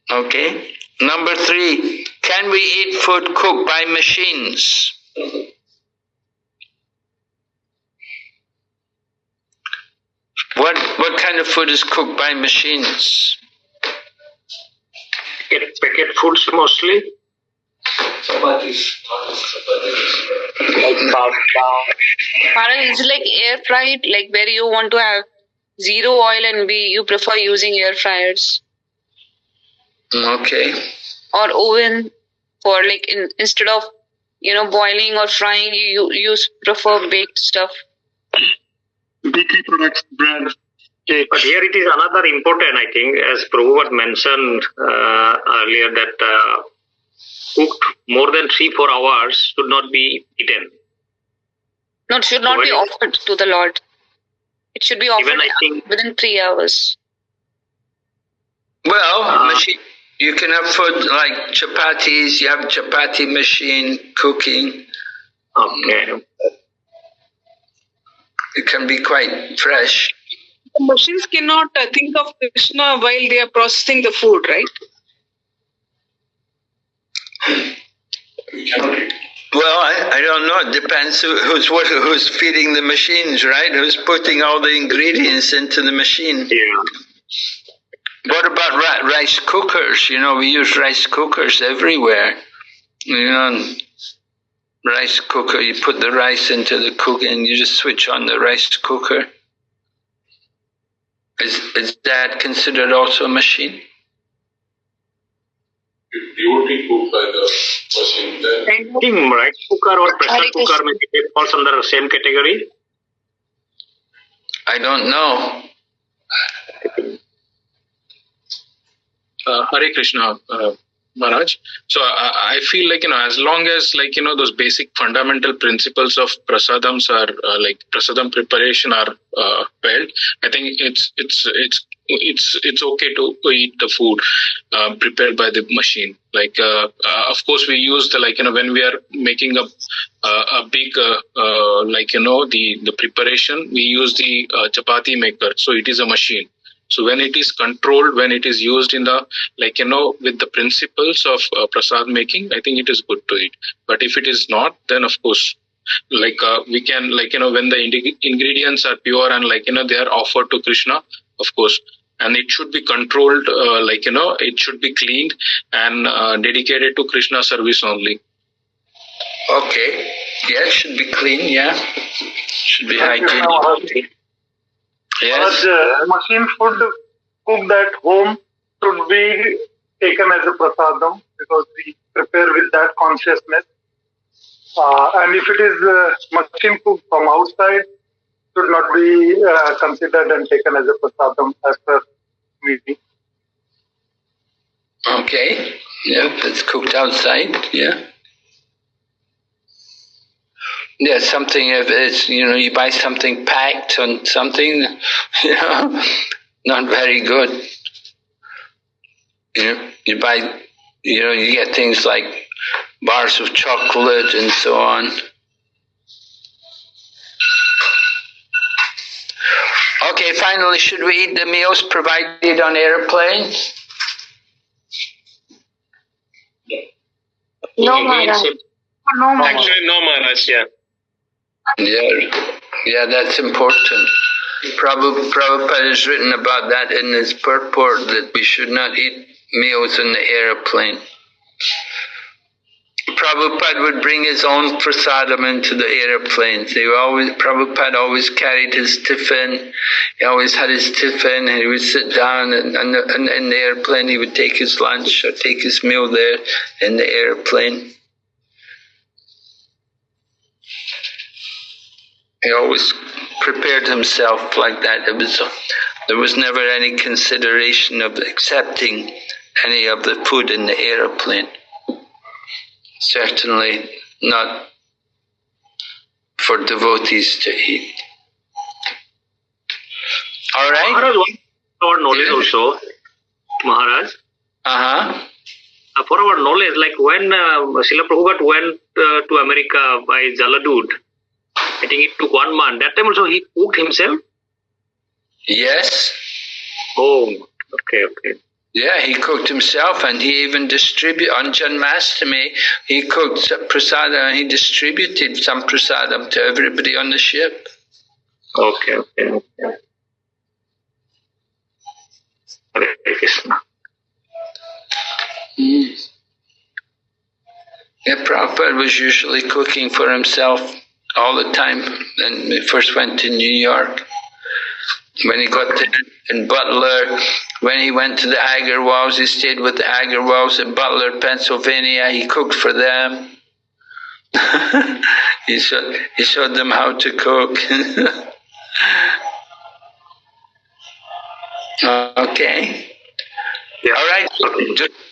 Okay. Number 3, can we eat food cooked by machines? What kind of food is cooked by machines? Packet foods mostly. Maharaj, is it like air fried, like where you want to have zero oil and you prefer using air fryers? Okay. Or oven for like instead of boiling or frying, you prefer baked stuff. Bakery products, bread. Okay, but here it is another important, I think, as Prabhupada mentioned earlier, that cooked more than 3-4 hours should not be eaten. No, it should not be offered to the Lord. It should be offered within 3 hours. Well, machine. You can have food like chapatis. You have chapati machine cooking. Okay. It can be quite fresh. The machines cannot think of Krishna while they are processing the food, right? Well, I don't know. It depends who's feeding the machines, right? Who's putting all the ingredients into the machine. Yeah. What about rice cookers? We use rice cookers everywhere. Rice cooker, you put the rice into the cooker and you just switch on the rice cooker. Is that considered also a machine? Devotee cooked by the machine then. I think rice cooker or pressure cooker maybe falls under the same category. I don't know. Hare Krishna, Maharaj. So I feel like, as long as those basic fundamental principles of prasadams are prasadam preparation are held, I think it's okay to eat the food prepared by the machine. Of course, we use the when we are making a big the preparation, we use the chapati maker. So it is a machine. So when it is controlled, when it is used in the, with the principles of prasad making, I think it is good to eat. But if it is not, then of course, we can, when the ingredients are pure and they are offered to Krishna, of course, and it should be controlled, it should be cleaned and dedicated to Krishna service only. Okay. Yeah, it should be clean. Yeah, should be hygienic. Yes. But machine food cooked at home should be taken as a prasadam because we prepare with that consciousness. And if it is machine cooked from outside, should not be considered and taken as a prasadam as per me. Okay. Yeah, if it's cooked outside. Yeah. Yeah, something, if it's, you buy something packed on something, not very good. You buy, you get things like bars of chocolate and so on. Okay, finally, should we eat the meals provided on airplanes? No, Maharaj. No, Maharaj. Actually, no, Maharaj, yeah. Yeah, that's important. Prabhupada has written about that in his purport, that we should not eat meals in the airplane. Prabhupada would bring his own prasadam into the airplanes. Prabhupada always carried his tiffin. He always had his tiffin, and he would sit down, and in the airplane he would take his lunch or take his meal there in the airplane. He always prepared himself like that. There was never any consideration of accepting any of the food in the airplane. Certainly not for devotees to eat. All right? Maharaj, for our knowledge also, Maharaj. For our knowledge, like when Srila Prabhupada went to America by Jaladud, I think it took 1 month. That time also he cooked himself? Yes. Oh, okay. Yeah, he cooked himself, and he even distributed, on Janmashtami, he cooked prasadam, and he distributed some prasadam to everybody on the ship. Okay. Hare Krishna. Yeah, Prabhupada was usually cooking for himself all the time when he first went to New York. When he got in Butler, when he went to the Agarwals, he stayed with the Agarwals in Butler, Pennsylvania. He cooked for them. He showed them how to cook. Okay. Yeah. All right.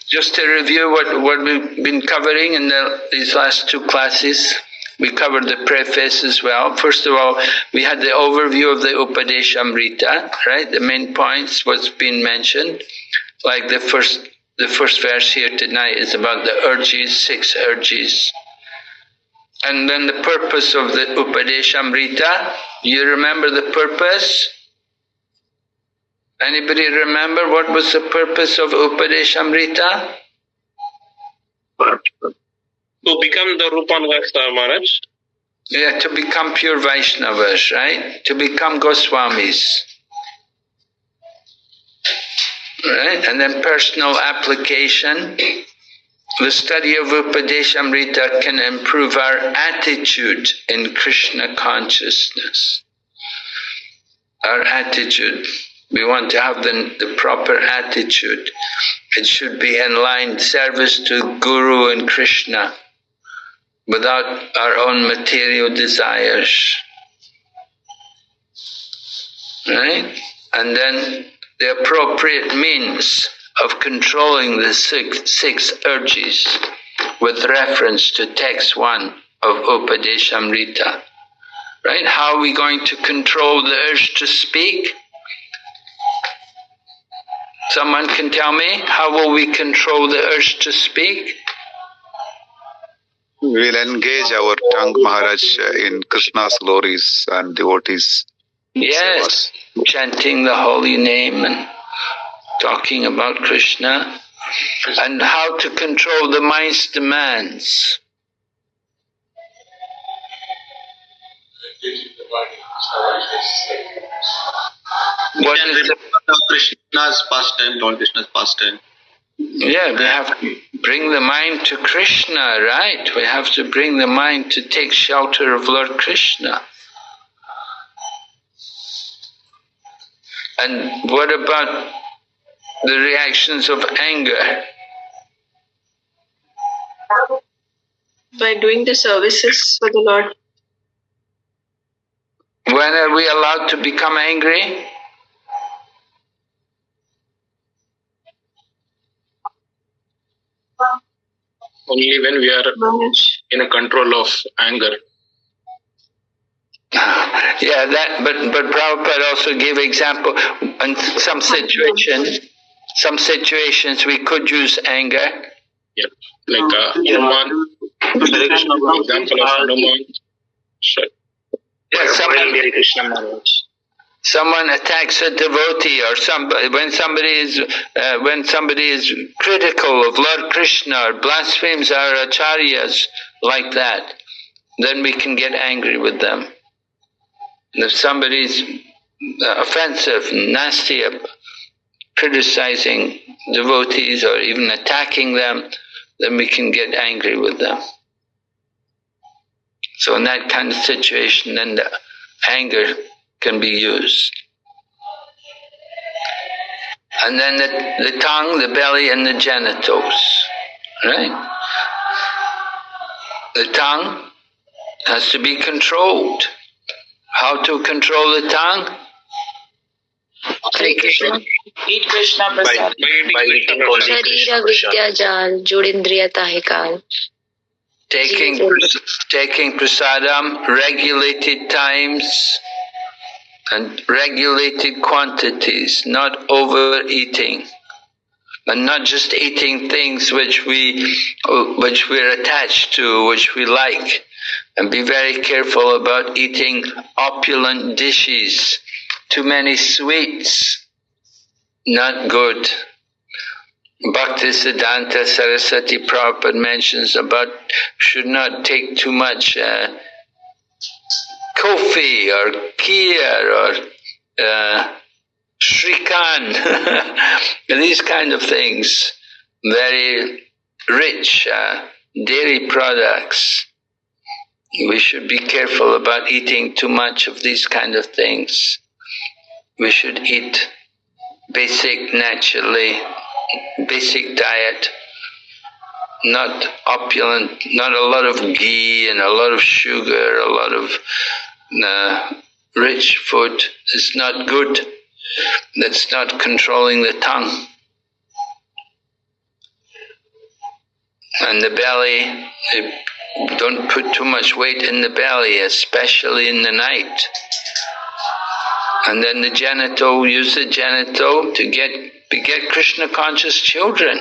Just to review what we've been covering in these last 2 classes. We covered the preface as well. First of all, we had the overview of the Upadeshamrita, right? The main points, what's been mentioned. Like the first verse here tonight is about the urges, 6 urges. And then the purpose of the Upadeshamrita. You remember the purpose? Anybody remember what was the purpose of Upadeshamrita? To become the Rupanvasta, Maharaj? Yeah, to become pure Vaishnavas, right? To become Goswamis. Right? And then personal application. The study of Upadeshamrita can improve our attitude in Krishna consciousness. Our attitude. We want to have the proper attitude. It should be in line service to Guru and Krishna, without our own material desires. Right? And then the appropriate means of controlling the six urges with reference to text 1 of Upadeshamrita. Right? How are we going to control the urge to speak? Someone can tell me, how will we control the urge to speak? We will engage our tongue, Maharaj, in Krishna's glories and devotees. Yes, chanting the holy name and talking about Krishna and how to control the mind's demands. What is Krishna's pastime, Lord Krishna's pastime? Yeah, we have to bring the mind to Krishna, right? We have to bring the mind to take shelter of Lord Krishna. And what about the reactions of anger? By doing the services for the Lord. When are we allowed to become angry? Only when we are in a control of anger. Yeah, but Prabhupada also gave example in some situations we could use anger. Yeah, like Hanuman, example of Hanuman. Sure. Yeah, someone attacks a devotee, or somebody when somebody is critical of Lord Krishna or blasphemes our acharyas like that, then we can get angry with them. And if somebody is offensive, nasty, criticizing devotees or even attacking them, then we can get angry with them. So in that kind of situation, then the anger can be used. And then the tongue, the belly, and the genitals, right? The tongue has to be controlled. How to control the tongue? Eat Krishna by eating only Sharira Vidya Jal Judindriya Tahikal. Taking prasadam, regulated times and regulated quantities, not overeating, and not just eating things which we're attached to, which we like, and be very careful about eating opulent dishes, too many sweets, not good. Bhaktisiddhanta Saraswati Prabhupada mentions about should not take too much coffee or kheer or shrikand, these kind of things, very rich dairy products. We should be careful about eating too much of these kind of things. We should eat basic diet, not opulent, not a lot of ghee and a lot of sugar, a lot of rich food. It's not good. That's not controlling the tongue. And the belly, don't put too much weight in the belly, especially in the night. And then the genital, use the genital to beget Krishna conscious children.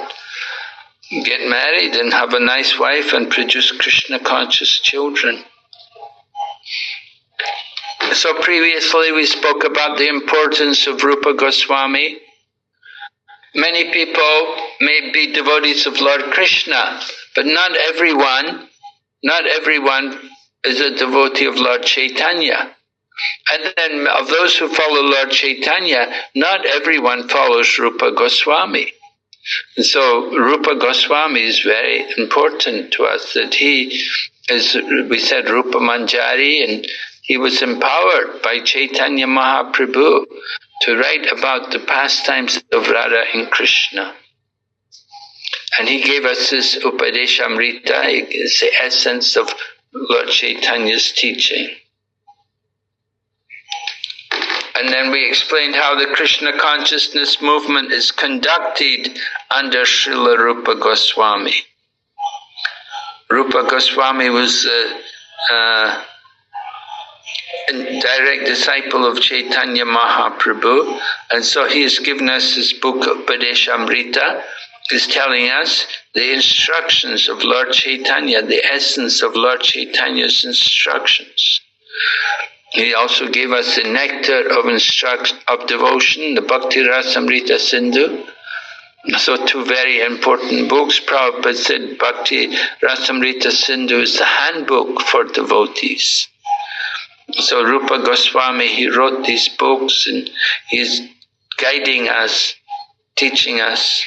Get married and have a nice wife and produce Krishna conscious children. So previously we spoke about the importance of Rupa Goswami. Many people may be devotees of Lord Krishna, but not everyone is a devotee of Lord Chaitanya. And then of those who follow Lord Chaitanya, not everyone follows Rupa Goswami. And so Rupa Goswami is very important to us, that he is, we said, Rupa Manjari, and he was empowered by Chaitanya Mahaprabhu to write about the pastimes of Radha and Krishna. And he gave us this Upadeshamrita, it's the essence of Lord Chaitanya's teaching. And then we explained how the Krishna consciousness movement is conducted under Srila Rupa Goswami. Rupa Goswami was a direct disciple of Chaitanya Mahaprabhu, and so he has given us this book of Upadeshamrita, is telling us the instructions of Lord Chaitanya, the essence of Lord Chaitanya's instructions. He also gave us the nectar of devotion, the Bhakti Rasamrita Sindhu. So two very important books. Prabhupada said Bhakti Rasamrita Sindhu is the handbook for devotees. So Rupa Goswami, he wrote these books and he's guiding us, teaching us.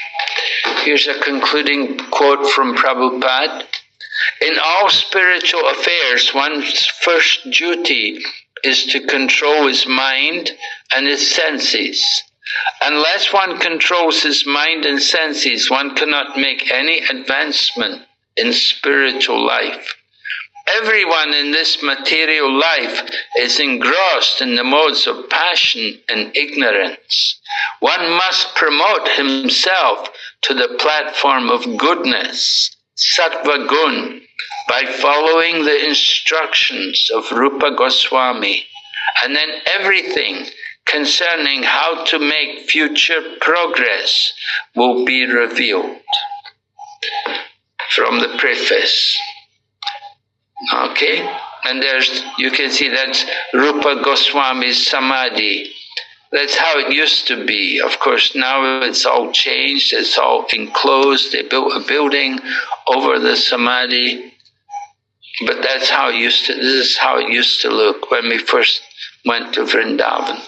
Here's a concluding quote from Prabhupada. In all spiritual affairs, one's first duty is to control his mind and his senses. Unless one controls his mind and senses, one cannot make any advancement in spiritual life. Everyone in this material life is engrossed in the modes of passion and ignorance. One must promote himself to the platform of goodness, sattva gun, by following the instructions of Rupa Goswami, and then everything concerning how to make future progress will be revealed. From the preface. Okay, and you can see that's Rupa Goswami's Samadhi. That's how it used to be. Of course, now it's all changed, it's all enclosed. They built a building over the Samadhi. But that's how this is how it used to look when we first went to Vrindavan.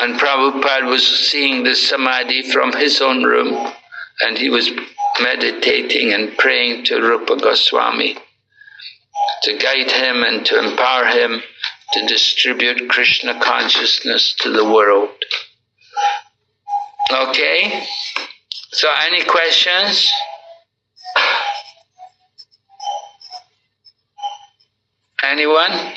And Prabhupada was seeing the Samadhi from his own room, and he was meditating and praying to Rupa Goswami to guide him and to empower him to distribute Krishna consciousness to the world. Okay? So any questions? Anyone?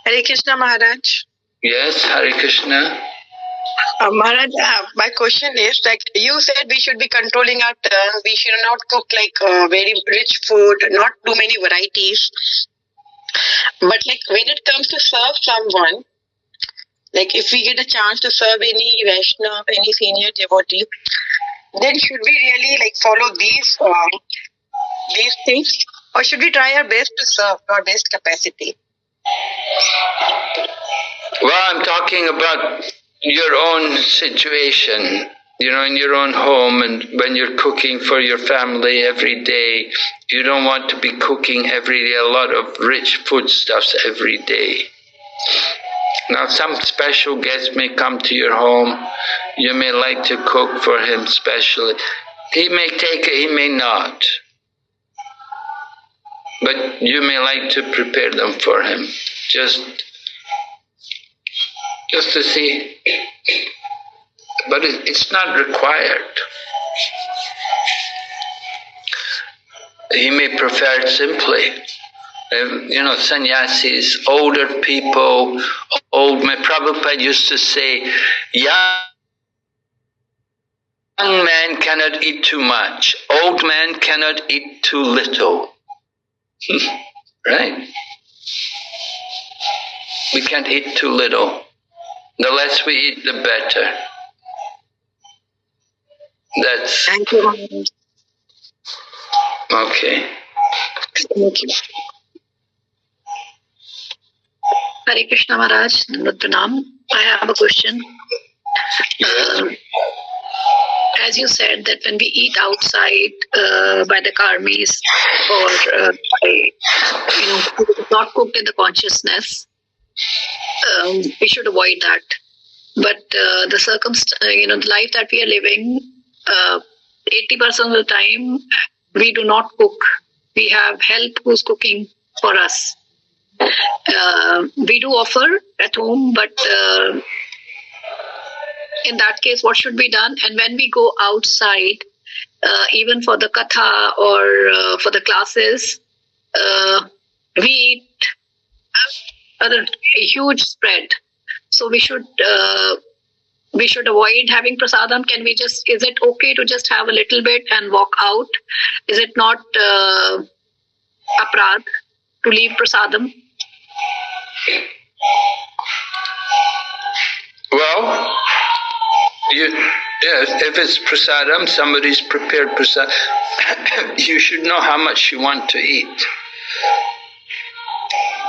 Hare Krishna Maharaj. Yes, Hare Krishna. Maharaj, my question is, like you said, we should be controlling our tongue. We should not cook like very rich food, not too many varieties. But like when it comes to serve someone, like if we get a chance to serve any Vaishnava, any senior devotee, then should we really like follow these things, or should we try our best to serve our best capacity? Well, I'm talking about your own situation, in your own home, and when you're cooking for your family every day, you don't want to be cooking every day a lot of rich foodstuffs every day. Now, some special guest may come to your home. You may like to cook for him specially. He may take it, he may not. But you may like to prepare them for him. Just to see. But it's not required. He may prefer it simply. Sannyasis, older people, my Prabhupada used to say, young man cannot eat too much, old man cannot eat too little. Right? We can't eat too little. The less we eat, the better. That's... Thank you. Okay. Thank you. Hare Krishna Maharaj, Pranam. I have a question. As you said that when we eat outside by the karmis or not cooked in the consciousness, we should avoid that. But the the life that we are living, 80% of the time we do not cook. We have help who's cooking for us. We do offer at home, but in that case, what should be done? And when we go outside, even for the katha or for the classes, we eat a huge spread. So we should avoid having prasadam. Is it okay to just have a little bit and walk out? Is it not aprad to leave prasadam? Well, Yes, if it's prasadam, somebody's prepared prasadam, you should know how much you want to eat.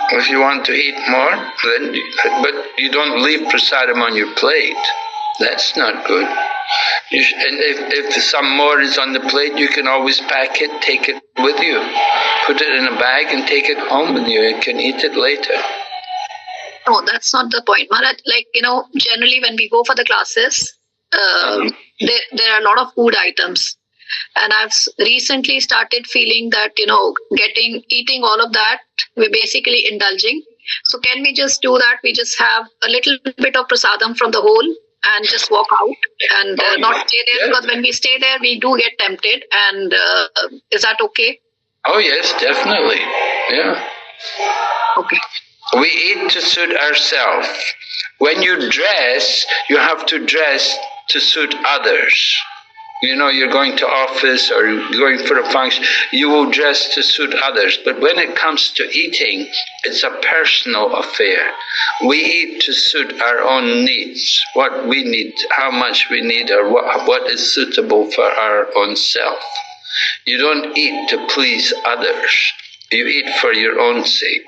If you want to eat more, but you don't leave prasadam on your plate. That's not good. And if some more is on the plate, you can always pack it, take it with you. Put it in a bag and take it home with you. You can eat it later. No, that's not the point, Maharaj. Like, generally when we go for the classes, there are a lot of food items. And I've recently started feeling that, eating all of that, we're basically indulging. So can we just do that? We just have a little bit of prasadam from the whole and just walk out and not stay there, because when we stay there, we do get tempted. And is that okay? Oh, yes, definitely. Yeah. Okay. We eat to suit ourselves. When you dress, you have to dress to suit others. You're going to office or going for a function, you will dress to suit others. But when it comes to eating, it's a personal affair. We eat to suit our own needs, what we need, how much we need, or what is suitable for our own self. You don't eat to please others. You eat for your own sake.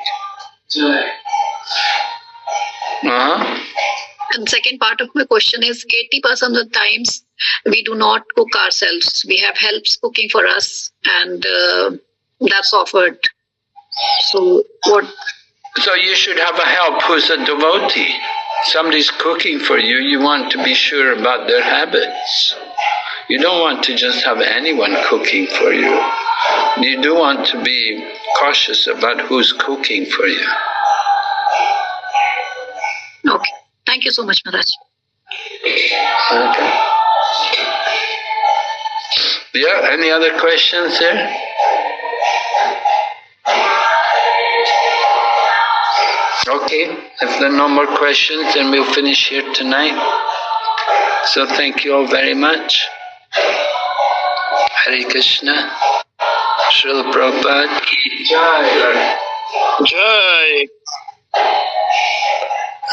And second part of my question is 80% of the times we do not cook ourselves. We have helps cooking for us, and that's offered. So what? So you should have a help who's a devotee. Somebody's cooking for you. You want to be sure about their habits. You don't want to just have anyone cooking for you. You do want to be cautious about who's cooking for you. Okay. Thank you so much, Maharaj. Okay. Yeah, any other questions there? Okay, if there are no more questions, then we'll finish here tonight. So thank you all very much. Hare Krishna. Srila Prabhupada ki Jai. Jai.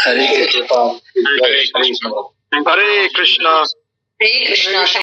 Hare Krishna. Hare Krishna. Hare Krishna. Hare Krishna.